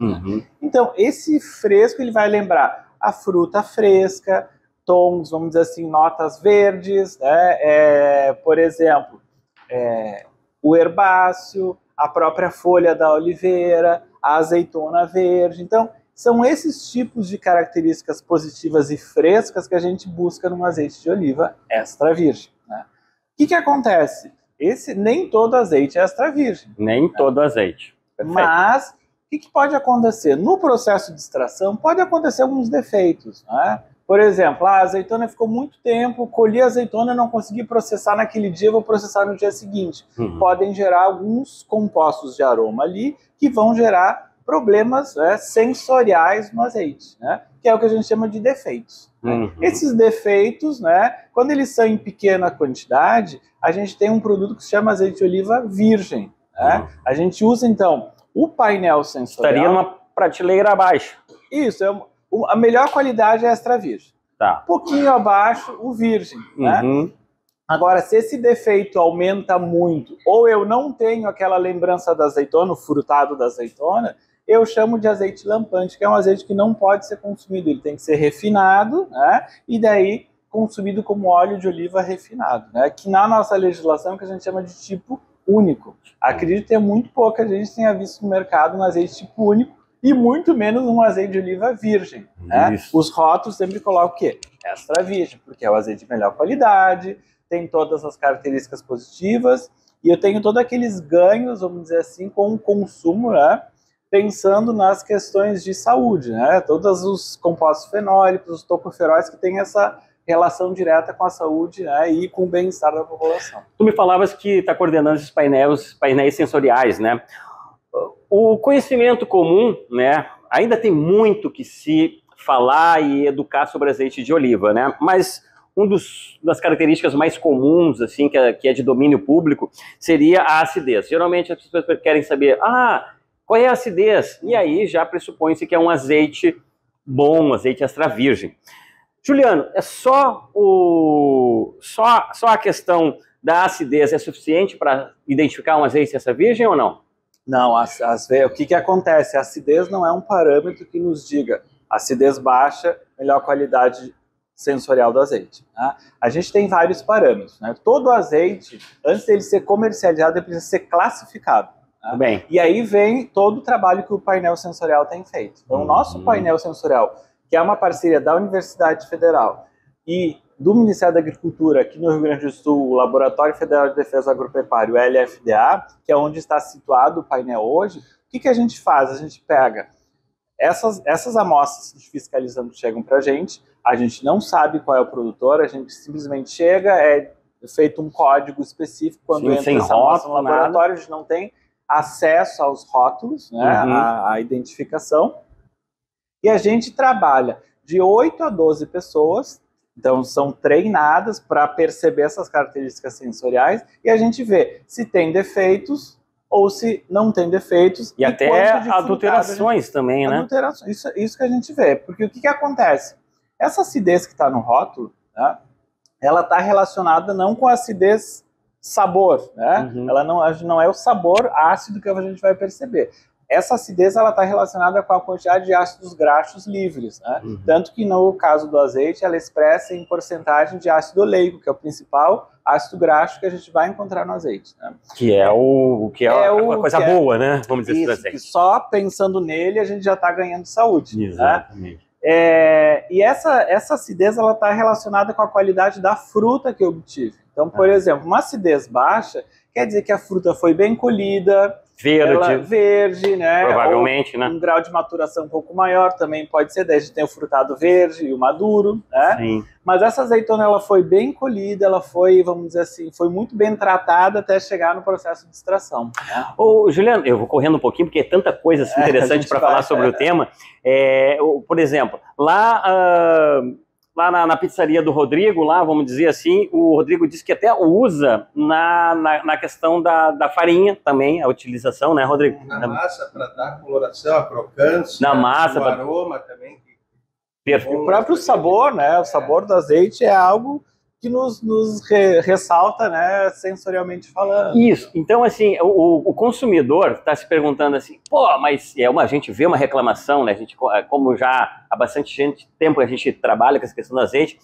Então, esse fresco, ele vai lembrar a fruta fresca, tons, vamos dizer assim, notas verdes, né? Por exemplo, o herbáceo, a própria folha da oliveira, a azeitona verde. Então, são esses tipos de características positivas e frescas que a gente busca num azeite de oliva extra virgem, né? O que acontece? Nem todo azeite é extra virgem. Nem todo azeite. Perfeito. Mas, que pode acontecer? No processo de extração, pode acontecer alguns defeitos, né? Por exemplo, a azeitona ficou muito tempo, colhi a azeitona, não consegui processar naquele dia, vou processar no dia seguinte. Podem gerar alguns compostos de aroma ali que vão gerar problemas, né, sensoriais no azeite, né? Que é o que a gente chama de defeitos. Esses defeitos, né, quando eles são em pequena quantidade, a gente tem um produto que se chama azeite de oliva virgem. Né? A gente usa, então, o painel sensorial... Estaria numa prateleira abaixo. Isso, a melhor qualidade é extra virgem. Tá. Um pouquinho abaixo, o virgem. Né? Agora, se esse defeito aumenta muito, ou eu não tenho aquela lembrança da azeitona, o frutado da azeitona, eu chamo de azeite lampante, que é um azeite que não pode ser consumido. Ele tem que ser refinado, né? E daí consumido como óleo de oliva refinado, né? Que na nossa legislação que a gente chama de tipo único. Acredito que muito pouca gente tenha visto no mercado um azeite tipo único e muito menos um azeite de oliva virgem. Né? Os rótulos sempre colocam o quê? Extra virgem, porque é o azeite de melhor qualidade, tem todas as características positivas e eu tenho todos aqueles ganhos, vamos dizer assim, com o consumo, né? Pensando nas questões de saúde, né? Todos os compostos fenólicos, os tocoferóis que têm essa relação direta com a saúde, né? E com o bem-estar da população. Tu me falavas que está coordenando esses painéis sensoriais, né? O conhecimento comum, né? Ainda tem muito que se falar e educar sobre azeite de oliva, né? Mas das características mais comuns, assim, que é de domínio público, seria a acidez. Geralmente as pessoas querem saber, qual é a acidez? E aí já pressupõe-se que é um azeite bom, um azeite extra virgem. Juliano, é só a questão da acidez é suficiente para identificar um azeite extra virgem ou não? Não, o que acontece? A acidez não é um parâmetro que nos diga acidez baixa, melhor qualidade sensorial do azeite. Né? A gente tem vários parâmetros. Né? Todo azeite, antes dele ser comercializado, ele precisa ser classificado. Bem. E aí vem todo o trabalho que o painel sensorial tem feito. Então, o nosso painel sensorial, que é uma parceria da Universidade Federal e do Ministério da Agricultura, aqui no Rio Grande do Sul, o Laboratório Federal de Defesa Agropecuária, o LFDA, que é onde está situado o painel hoje, o que a gente faz? A gente pega essas amostras de fiscalização que chegam para a gente não sabe qual é o produtor, a gente simplesmente chega, é feito um código específico quando entra essa amostra no laboratório, a gente não tem acesso aos rótulos, né, a identificação, e a gente trabalha de 8 a 12 pessoas, então são treinadas para perceber essas características sensoriais, e a gente vê se tem defeitos ou se não tem defeitos. E até adulterações também, né? Adulterações, isso que a gente vê, porque o que acontece? Essa acidez que está no rótulo, né, ela está relacionada não com a acidez sabor, né? Ela não é o sabor ácido que a gente vai perceber. Essa acidez ela está relacionada com a quantidade de ácidos graxos livres, né? Tanto que no caso do azeite ela expressa em porcentagem de ácido oleico, que é o principal ácido graxo que a gente vai encontrar no azeite, né? Que é uma coisa boa, né? Vamos dizer assim. Que só pensando nele a gente já está ganhando saúde. Exatamente. Né? E essa acidez ela está relacionada com a qualidade da fruta que eu obtive. Então, por exemplo, uma acidez baixa quer dizer que a fruta foi bem colhida, verde, né? Provavelmente, né? Um grau de maturação um pouco maior também pode ser, daí a gente tem o frutado verde e o maduro, né? Sim. Mas essa azeitona ela foi bem colhida, ela foi, vamos dizer assim, foi muito bem tratada até chegar no processo de extração. Né? Ô, Juliano, eu vou correndo um pouquinho porque é tanta coisa assim, interessante para falar sobre o tema. Por exemplo, lá na pizzaria do Rodrigo, lá, vamos dizer assim, o Rodrigo disse que até usa na questão da farinha também, a utilização, né, Rodrigo? Na massa, para dar a coloração, a crocância, na massa, o aroma também. Perfeito. O próprio sabor, né, o sabor do azeite é algo que nos ressalta, né, sensorialmente falando. Isso, então assim, o consumidor está se perguntando assim, mas a gente vê uma reclamação, né, a gente, como já há bastante tempo a gente trabalha com essa questão do azeite,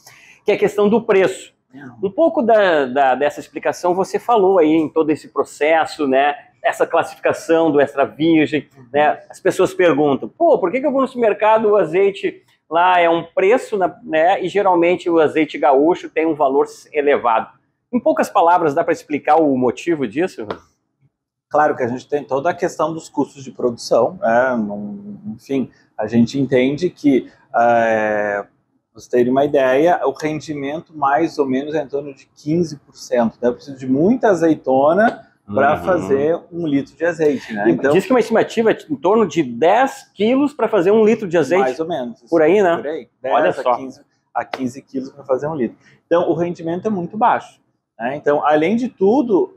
que é a questão do preço. Um pouco dessa explicação você falou aí em todo esse processo, né, essa classificação do extra virgem, né, as pessoas perguntam, por que eu vou no supermercado o azeite lá é um preço, né, e geralmente o azeite gaúcho tem um valor elevado. Em poucas palavras, dá para explicar o motivo disso? Claro que a gente tem toda a questão dos custos de produção, né? Enfim, a gente entende que, pra vocês terem uma ideia, o rendimento mais ou menos é em torno de 15%. Né? Eu preciso de muita azeitona para fazer 1 litro de azeite. Né? Então, diz que uma estimativa é em torno de 10 quilos para fazer 1 litro de azeite. Mais ou menos. Por aí, né? Por aí. 10 Olha só. a 15 quilos para fazer 1 litro. Então, o rendimento é muito baixo. Né? Então, além de tudo,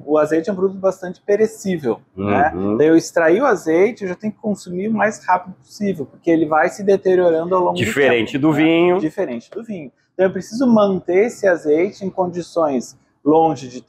o azeite é um produto bastante perecível. Né? Então, eu extrair o azeite, eu já tenho que consumir o mais rápido possível, porque ele vai se deteriorando ao longo do tempo. Diferente do vinho. Diferente do vinho. Então, eu preciso manter esse azeite em condições longe de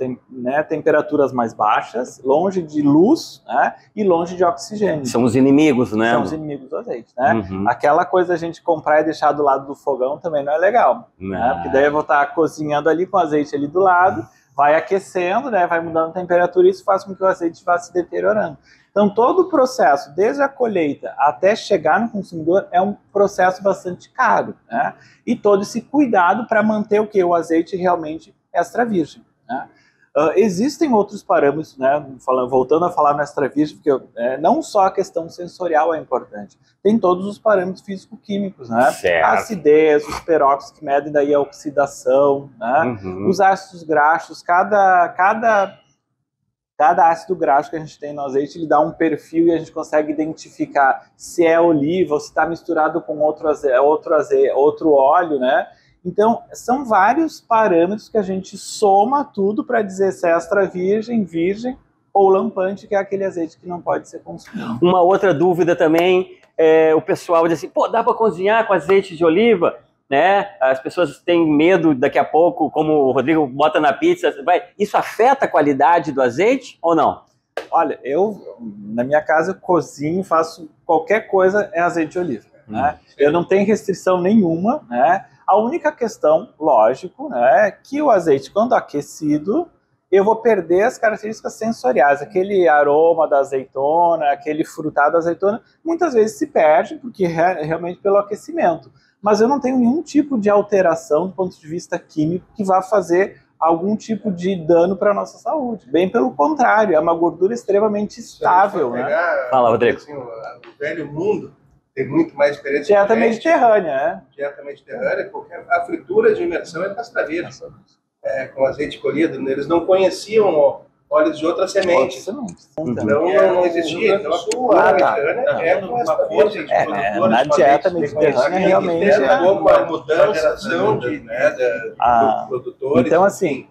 temperaturas mais baixas, longe de luz, né? E longe de oxigênio. São os inimigos, né? São os inimigos do azeite, né? Aquela coisa a gente comprar e deixar do lado do fogão também não é legal, né? Porque daí eu vou estar cozinhando ali com o azeite ali do lado, vai aquecendo, né? Vai mudando a temperatura e isso faz com que o azeite vá se deteriorando. Então, todo o processo, desde a colheita até chegar no consumidor, é um processo bastante caro, né? E todo esse cuidado para manter o que? O azeite realmente extra virgem. Né? Existem outros parâmetros, né? Voltando a falar no extra virgem, porque não só a questão sensorial é importante, tem todos os parâmetros físico-químicos, né? A acidez, os peróxidos que medem daí a oxidação, né? Os ácidos graxos, cada ácido graxo que a gente tem no azeite, ele dá um perfil e a gente consegue identificar se é oliva ou se está misturado com outro óleo, né? Então, são vários parâmetros que a gente soma tudo para dizer se é extra virgem, virgem ou lampante, que é aquele azeite que não pode ser consumido. Uma outra dúvida também, o pessoal diz assim, pô, dá para cozinhar com azeite de oliva? Né? As pessoas têm medo daqui a pouco, como o Rodrigo bota na pizza, isso afeta a qualidade do azeite ou não? Olha, na minha casa, eu cozinho, faço qualquer coisa, é azeite de oliva. Né? Eu não tenho restrição nenhuma, né? A única questão, lógico, né, é que o azeite, quando aquecido, eu vou perder as características sensoriais. Aquele aroma da azeitona, aquele frutado da azeitona, muitas vezes se perde, porque realmente pelo aquecimento. Mas eu não tenho nenhum tipo de alteração do ponto de vista químico que vá fazer algum tipo de dano para a nossa saúde. Bem pelo contrário, é uma gordura extremamente estável. Né? Fala, Rodrigo. Assim, o velho mundo tem muito mais experiência. Dieta mediterrânea, né? Dieta mediterrânea, porque a fritura de imersão é castra virgem, com azeite colhido. Eles não conheciam óleos de outras sementes. Então não existia. Então a cultura mediterrânea é com castra virgem. Na dieta mediterrânea realmente a mudança de produtores. Então assim,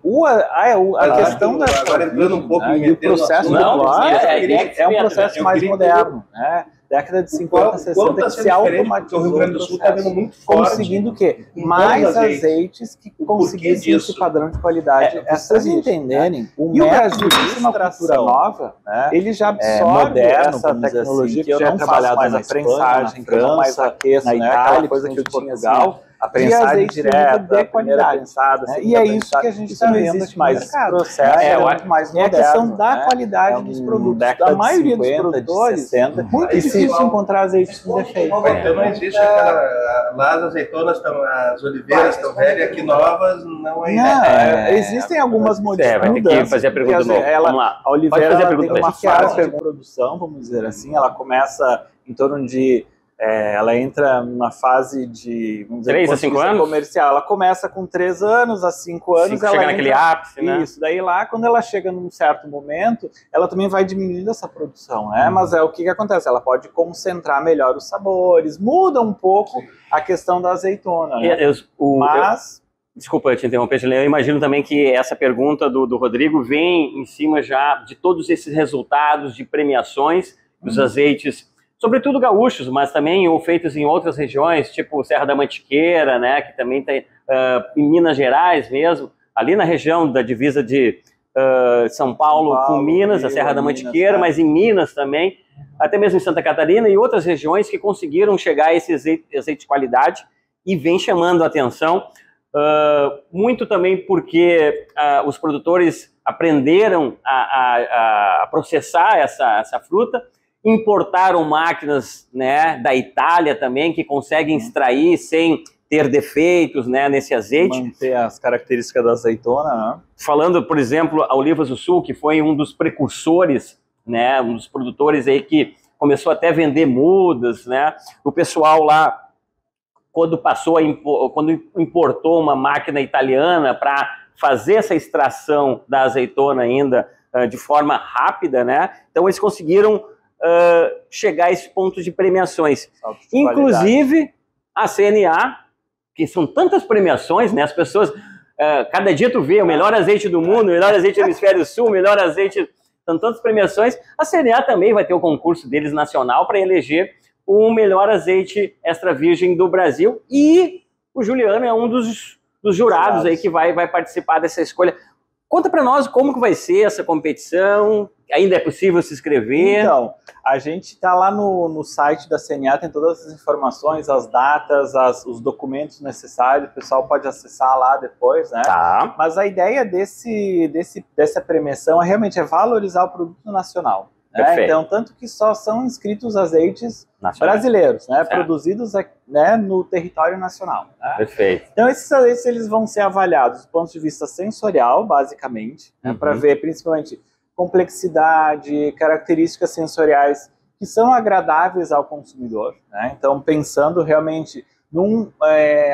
a questão da agora entrando um pouco e o processo é um processo mais moderno, né? Década de 50, 60, que se automatizou. O Rio Grande do Sul está vendo muito forte. Conseguindo o quê? Mais azeites que conseguissem esse padrão de qualidade. Vocês entenderem, o Brasil é uma cultura nova, né? Ele já absorve essa tecnologia que eu não faço mais a prensagem, que eu não mais aqueço, na Itália, coisa que eu tinha Portugal. A prensagem direta, de qualidade. Prensada, e é isso que a gente está vendo aqui mais esse processo. É mais moderno. É a questão da qualidade dos produtos. A maioria dos produtores, muito difícil encontrar azeite sem defeito. Então não existe lá as azeitonas estão, as oliveiras estão velhas, aqui novas, não é. Existem algumas mudanças. Vai ter que fazer a pergunta de novo. Vamos lá. A oliveira tem uma fase de produção, vamos dizer assim. Ela começa em torno de ela entra numa fase de 3 a 5 anos comercial. Ela começa com 3 anos a 5 anos. Ela chega naquele ápice, né? Isso. Daí lá, quando ela chega num certo momento, ela também vai diminuindo essa produção, né? Mas o que acontece? Ela pode concentrar melhor os sabores, muda um pouco a questão da azeitona. Né? Desculpa te interromper, eu imagino também que essa pergunta do Rodrigo vem em cima já de todos esses resultados de premiações, os azeites, sobretudo gaúchos, mas também feitos em outras regiões, tipo Serra da Mantiqueira, né, que também tem em Minas Gerais mesmo, ali na região da divisa de São Paulo com Minas, a Serra da Mantiqueira, mas em Minas também, até mesmo em Santa Catarina e outras regiões que conseguiram chegar a esse azeite de qualidade e vem chamando a atenção, muito também porque os produtores aprenderam a processar essa fruta, importaram máquinas, né, da Itália também, que conseguem extrair sem ter defeitos, né, nesse azeite. Manter as características da azeitona, né? Falando, por exemplo, a Olivas do Sul, que foi um dos precursores, né, um dos produtores aí que começou até a vender mudas, né? O pessoal lá, quando importou uma máquina italiana para fazer essa extração da azeitona ainda de forma rápida, né? Então eles conseguiram chegar a esse ponto de premiações. Inclusive a CNA, que são tantas premiações, né? As pessoas, cada dia tu vê o melhor azeite do mundo, o melhor azeite do hemisfério sul, o melhor azeite, são tantas premiações. A CNA também vai ter o concurso deles nacional para eleger o melhor azeite extra virgem do Brasil, e o Juliano é um dos jurados aí que vai participar dessa escolha. Conta para nós como que vai ser essa competição, ainda é possível se inscrever? Então, a gente está lá no site da CNA, tem todas as informações, as datas, os documentos necessários, o pessoal pode acessar lá depois, né? Tá. Mas a ideia dessa premiação realmente valorizar o produto nacional. Né? Então, tanto que só são inscritos azeites brasileiros, né? Produzidos, né, no território nacional. Né? Perfeito. Então, esses azeites eles vão ser avaliados do ponto de vista sensorial, basicamente, né, para ver principalmente complexidade, características sensoriais que são agradáveis ao consumidor. Né? Então, pensando realmente num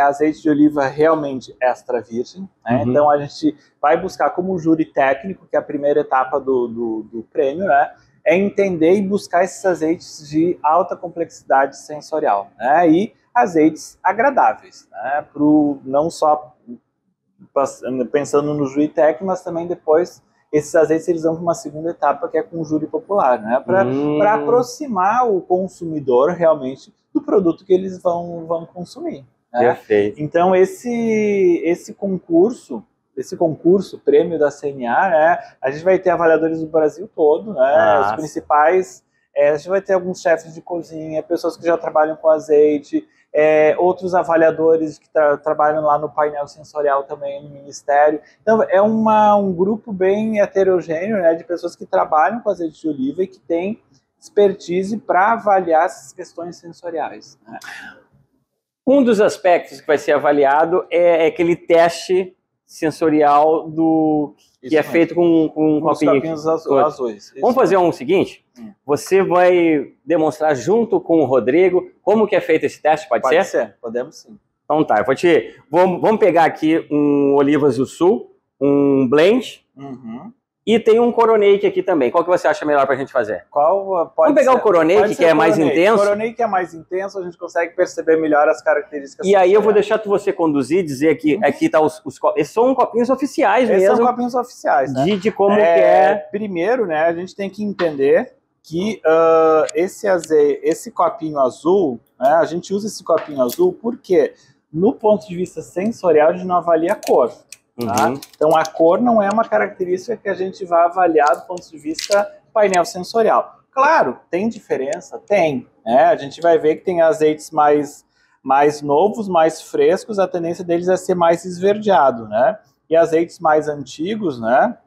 azeite de oliva realmente extra virgem. Né? Então, a gente vai buscar como júri técnico, que é a primeira etapa do prêmio, né? É entender e buscar esses azeites de alta complexidade sensorial, né? E azeites agradáveis, né? Não só pensando no júri técnico, mas também depois esses azeites eles vão para uma segunda etapa, que é com o júri popular, né? Para aproximar o consumidor realmente do produto que eles vão consumir. Né? Perfeito. Então esse concurso, prêmio da CNA, né, a gente vai ter avaliadores do Brasil todo, né, os principais, a gente vai ter alguns chefes de cozinha, pessoas que já trabalham com azeite, outros avaliadores que trabalham lá no painel sensorial também no Ministério. Então é um grupo bem heterogêneo, né, de pessoas que trabalham com azeite de oliva e que têm expertise para avaliar essas questões sensoriais. Né. Um dos aspectos que vai ser avaliado é aquele teste sensorial que é feito com copinhos azuis. Vamos fazer um seguinte? Você vai demonstrar junto com o Rodrigo como que é feito esse teste, pode ser? Pode ser, podemos sim. Então tá, vamos pegar aqui um Olivas do Sul, um blend, e tem um Coronet aqui também. Qual que você acha melhor pra gente fazer? Vamos pegar o Coronet, que é mais intenso. O Coronet que é mais intenso, a gente consegue perceber melhor as características. E aí eu vou deixar você conduzir, dizer que aqui tá os copos. Esses são copinhos oficiais mesmo. Esses são copinhos oficiais, né? De como que é. Primeiro, né, a gente tem que entender que esse copinho azul, né, a gente usa esse copinho azul porque, no ponto de vista sensorial, a gente não avalia a cor. Tá? Então a cor não é uma característica que a gente vai avaliar do ponto de vista painel sensorial. Claro, tem diferença? Tem. Né? A gente vai ver que tem azeites mais novos, mais frescos, a tendência deles é ser mais esverdeado. Né? E azeites mais antigos, né?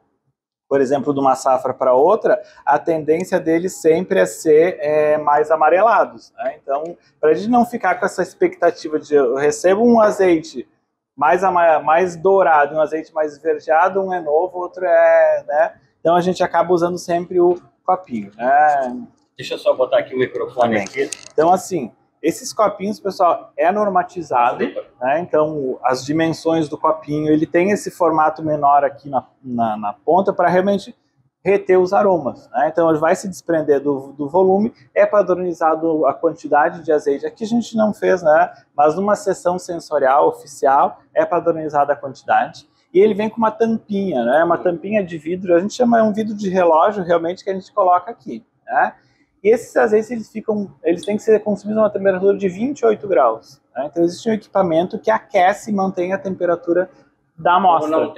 Por exemplo, de uma safra para outra, a tendência deles sempre é ser mais amarelados. Né? Então, para a gente não ficar com essa expectativa de eu recebo um azeite mais dourado, um azeite mais esverdeado, um é novo, outro é, né? Então a gente acaba usando sempre o copinho, né? Deixa eu só botar aqui o microfone aqui. Então assim, esses copinhos, pessoal, é normatizado, né? Então as dimensões do copinho, ele tem esse formato menor aqui na ponta para realmente reter os aromas, né? Então ele vai se desprender do volume, é padronizado a quantidade de azeite. Aqui a gente não fez, né? Mas numa sessão sensorial oficial é padronizada a quantidade. E ele vem com uma tampinha, né? Uma tampinha de vidro, a gente chama um vidro de relógio realmente que a gente coloca aqui, né? E esses azeites eles têm que ser consumidos a uma temperatura de 28 graus. Né? Então existe um equipamento que aquece e mantém a temperatura da amostra.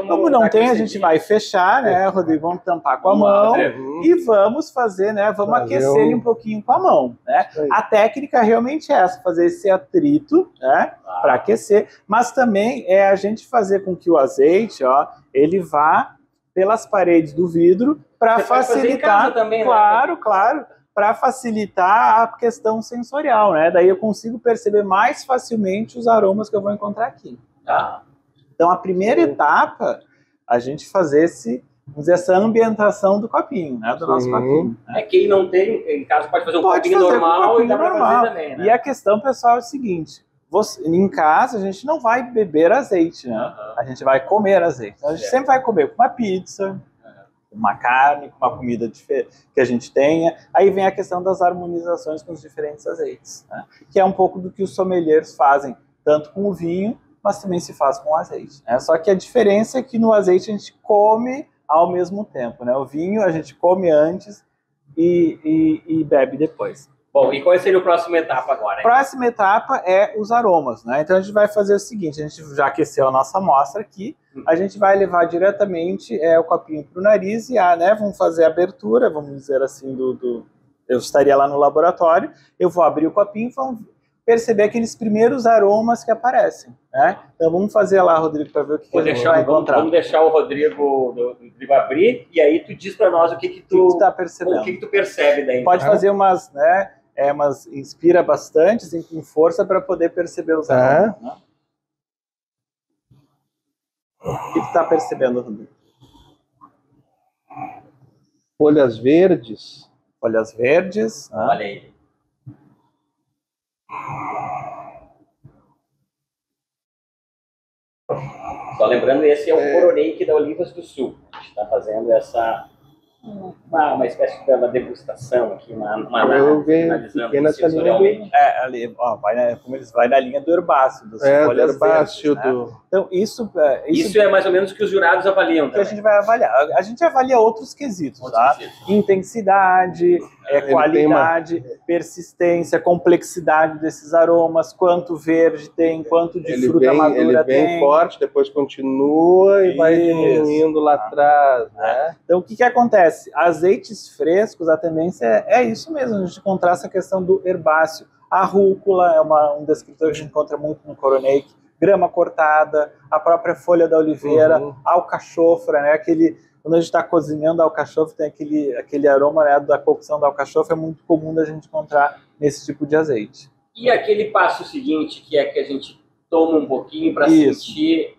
Como não tem, a gente vai fechar, né, Rodrigo? Vamos tampar com a mão e vamos fazer, né? Vamos aquecer ele um pouquinho com a mão, né? A técnica realmente é essa, fazer esse atrito, né, para aquecer, mas também é a gente fazer com que o azeite, ó, ele vá pelas paredes do vidro para facilitar, também, claro, para facilitar a questão sensorial, né? Daí eu consigo perceber mais facilmente os aromas que eu vou encontrar aqui. Tá? Então, a primeira etapa, a gente fazer vamos dizer, essa ambientação do copinho, né? Do nosso copinho. Né? Quem não tem, em caso, pode fazer um copinho normal e dá para fazer também, né? E a questão, pessoal, é o seguinte: em casa, a gente não vai beber azeite, né? A gente vai comer azeite. Então, a gente sempre vai comer com uma pizza, uma carne, com uma comida que a gente tenha. Aí vem a questão das harmonizações com os diferentes azeites, né? Que é um pouco do que os sommeliers fazem, tanto com o vinho, mas também se faz com o azeite, né? Só que a diferença é que no azeite a gente come ao mesmo tempo, né? O vinho a gente come antes e bebe depois. Bom, e qual seria a próxima etapa agora? A próxima etapa é os aromas, né? Então a gente vai fazer o seguinte: a gente já aqueceu a nossa amostra aqui, a gente vai levar diretamente o copinho para o nariz e né, vamos fazer a abertura, vamos dizer assim, eu estaria lá no laboratório, eu vou abrir o copinho e vamos perceber aqueles primeiros aromas que aparecem, né? Então vamos fazer lá, Rodrigo, para ver o que a gente vai encontrar. Vamos deixar o Rodrigo abrir e aí tu diz para nós o que tu tá percebendo. O que tu percebe daí. Pode fazer umas, né? Mas inspira bastante, assim, com força para poder perceber os aromas. Né? O que tu tá percebendo, Rodrigo? Folhas verdes. Folhas verdes. Olha aí. Só lembrando, esse é o Coroneik da Olivas do Sul. A gente está fazendo uma espécie de uma degustação aqui, analisando sensorialmente. Ali, ó, como eles vai na linha do herbáceo, dos folhas herbáceo verdes, né? Então, isso é mais ou menos o que os jurados avaliam que também. A gente vai avaliar. A gente avalia outros quesitos, tá? Intensidade, qualidade, persistência, complexidade desses aromas, quanto verde tem, quanto de fruta madura tem. Ele vem forte, depois continua e vai diminuindo lá atrás, né? Então, o que acontece? Azeites frescos, a tendência é isso mesmo, a gente encontrar essa questão do herbáceo. A rúcula é um descritor que a gente encontra muito no Coroneik, grama cortada, a própria folha da oliveira, alcachofra, né? Quando a gente está cozinhando a alcachofra, tem aquele aroma, né, da cocção da alcachofra, é muito comum da gente encontrar nesse tipo de azeite. E aquele passo seguinte, que é que a gente toma um pouquinho para sentir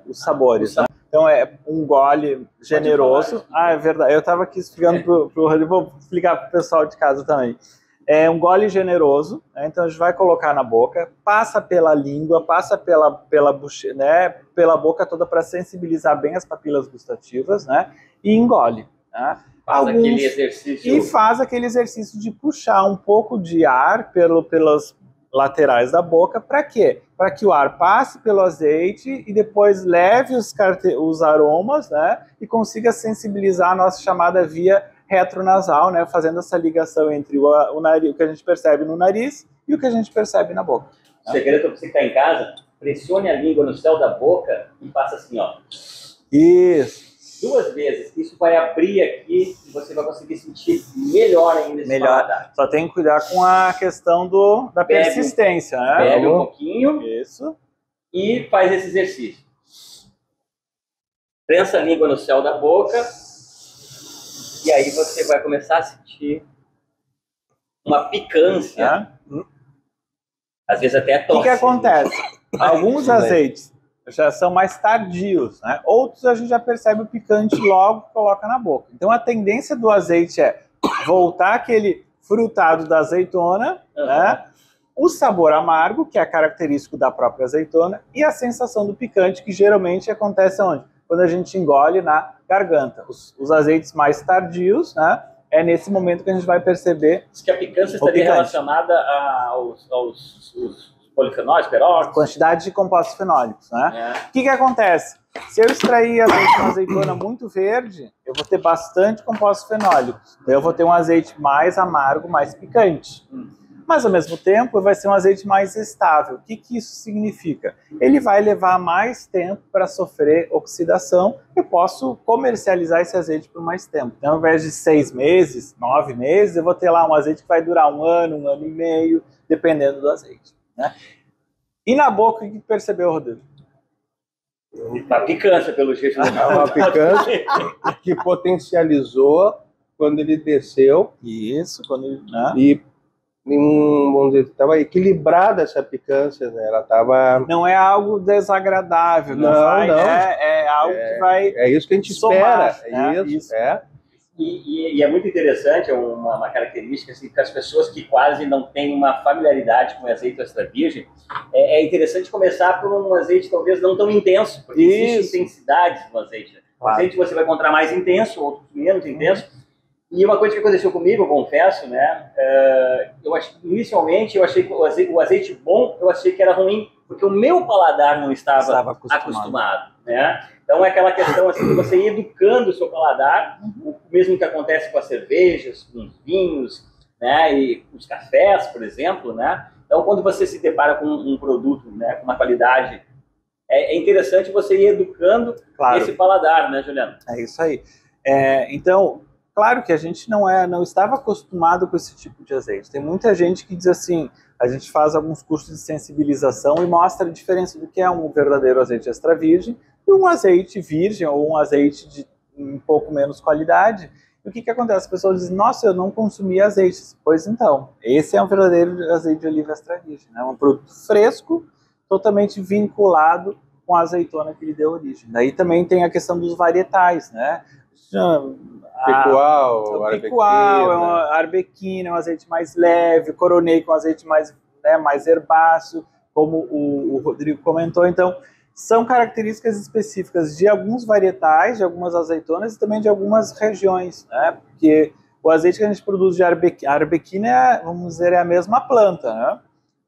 os sabores, né? Então é um gole generoso. É verdade. Eu estava aqui explicando para o Rodrigo, vou explicar para o pessoal de casa também. É um gole generoso, né? Então a gente vai colocar na boca, passa pela língua, passa pela bucha, né? Pela boca toda para sensibilizar bem as papilas gustativas, né? E engole. Né? Faz aquele exercício. E faz aquele exercício de puxar um pouco de ar pelas laterais da boca. Para quê? Para que o ar passe pelo azeite e depois leve os aromas, né? E consiga sensibilizar a nossa chamada via retronasal, né? Fazendo essa ligação entre o nariz, o que a gente percebe no nariz e o que a gente percebe na boca. O segredo para você que está em casa, pressione a língua no céu da boca e passa assim, ó. Isso. 2 vezes. Isso vai abrir aqui e você vai conseguir sentir melhor ainda esse paladar. Só tem que cuidar com a questão da persistência, né? Bebe um pouquinho. Isso. E faz esse exercício. Prensa a língua no céu da boca. E aí você vai começar a sentir uma picância. Às vezes até tosse. O que acontece? Alguns azeites já são mais tardios, né? Outros a gente já percebe o picante logo que coloca na boca. Então a tendência do azeite é voltar aquele frutado da azeitona, né? O sabor amargo, que é característico da própria azeitona, e a sensação do picante, que geralmente acontece onde? Quando a gente engole na garganta. Os azeites mais tardios, né? É nesse momento que a gente vai perceber. Diz que a picância estaria relacionada aos polifenóis, peróxidos. Quantidade de compostos fenólicos, né? O que acontece? Se eu extrair azeite de uma azeitona muito verde, eu vou ter bastante compostos fenólicos. Então eu vou ter um azeite mais amargo, mais picante. Mas ao mesmo tempo vai ser um azeite mais estável. O que isso significa? Ele vai levar mais tempo para sofrer oxidação. Eu posso comercializar esse azeite por mais tempo. Então, ao invés de 6 meses, 9 meses, eu vou ter lá um azeite que vai durar 1 ano, 1 ano e meio, dependendo do azeite. Né? E na boca, o que percebeu, Rodrigo? Uma picância, pelo jeito. Uma picância que potencializou quando ele desceu. Isso, quando ele, né? E vamos dizer, estava equilibrada essa picância, né? Ela estava... Não é algo desagradável, não. É algo que vai... É isso que a gente somar, espera, né? isso. E é muito interessante, é uma característica assim, que as pessoas que quase não têm uma familiaridade com o azeite extra virgem, é interessante começar por um azeite talvez não tão intenso, porque existem intensidades no azeite. O azeite você vai encontrar mais intenso, outros menos intenso. E uma coisa que aconteceu comigo, eu confesso, né? Inicialmente eu achei que o azeite bom, eu achei que era ruim, porque o meu paladar não estava acostumado, né? Então é aquela questão assim, de você ir educando o seu paladar, o mesmo que acontece com as cervejas, com os vinhos, né? E com os cafés, por exemplo, né? Então quando você se depara com um produto, né, com uma qualidade, é interessante você ir educando esse paladar, né, Juliano? É isso aí. Então, claro que a gente não estava acostumado com esse tipo de azeite. Tem muita gente que diz assim, a gente faz alguns cursos de sensibilização e mostra a diferença do que é um verdadeiro azeite extra virgem e um azeite virgem ou um azeite de um pouco menos qualidade. E o que acontece? As pessoas dizem, nossa, eu não consumi azeites. Pois então, esse é um verdadeiro azeite de oliva extra virgem. É um produto fresco, totalmente vinculado com a azeitona que lhe deu origem. Daí também tem a questão dos varietais, né? Picual, arbequina, é um azeite mais leve, coronei com azeite mais herbáceo, como o Rodrigo comentou. Então, são características específicas de alguns varietais, de algumas azeitonas e também de algumas regiões, né? Porque o azeite que a gente produz de arbequina, vamos dizer, é a mesma planta, né?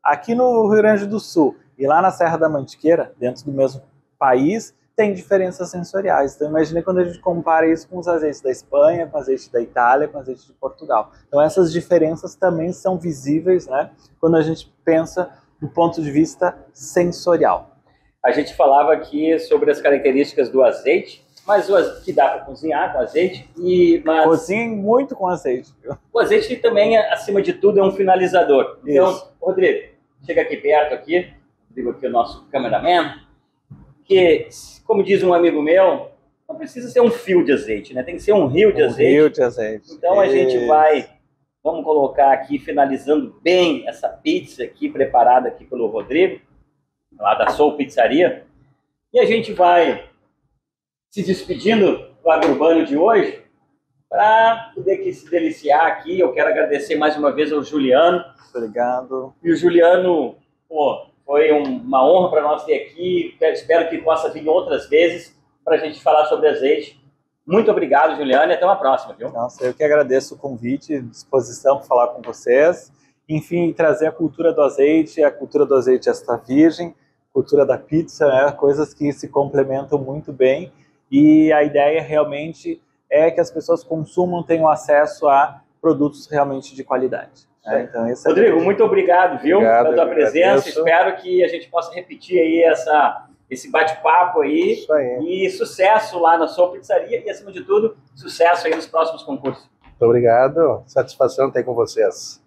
Aqui no Rio Grande do Sul e lá na Serra da Mantiqueira, dentro do mesmo país, tem diferenças sensoriais. Então imagine quando a gente compara isso com os azeites da Espanha, com o azeite da Itália, com o azeite de Portugal. Então essas diferenças também são visíveis, né, quando a gente pensa do ponto de vista sensorial. A gente falava aqui sobre as características do azeite, mas que dá para cozinhar com azeite. Cozinhem muito com azeite. O azeite também, acima de tudo, é um finalizador. Então, Rodrigo, chega aqui perto, Rodrigo aqui é o nosso cameraman, que, como diz um amigo meu, não precisa ser um fio de azeite, né? Tem que ser um rio de azeite. Então a gente vamos colocar aqui, finalizando bem essa pizza aqui, preparada aqui pelo Rodrigo, lá da Soul Pizzaria. E a gente vai se despedindo do Agrurbano de hoje, para poder se deliciar aqui. Eu quero agradecer mais uma vez ao Juliano. Obrigado. E o Juliano, foi uma honra para nós ter aqui. Espero que possa vir outras vezes para a gente falar sobre azeite. Muito obrigado, Juliano, e até uma próxima, viu? Nossa, eu que agradeço o convite, disposição para falar com vocês. Enfim, trazer a cultura do azeite extra virgem, cultura da pizza, né? Coisas que se complementam muito bem. E a ideia realmente é que as pessoas consumam, tenham acesso a produtos realmente de qualidade. Então, Rodrigo, muito obrigado, viu, pela tua presença. Espero que a gente possa repetir aí esse bate-papo aí. Isso aí. E sucesso lá na sua pizzaria e, acima de tudo, sucesso aí nos próximos concursos. Muito obrigado. Satisfação ter com vocês.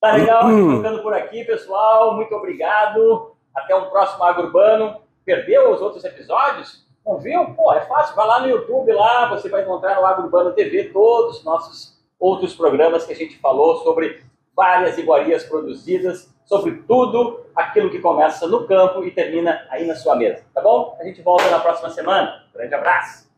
Tá legal, ficando por aqui, pessoal. Muito obrigado. Até um próximo Agrurbano. Perdeu os outros episódios? Não viu? Pô, é fácil. Vai lá no YouTube, lá você vai encontrar no Agrurbano TV todos os nossos outros programas que a gente falou sobre várias iguarias produzidas, sobre tudo aquilo que começa no campo e termina aí na sua mesa. Tá bom? A gente volta na próxima semana. Grande abraço!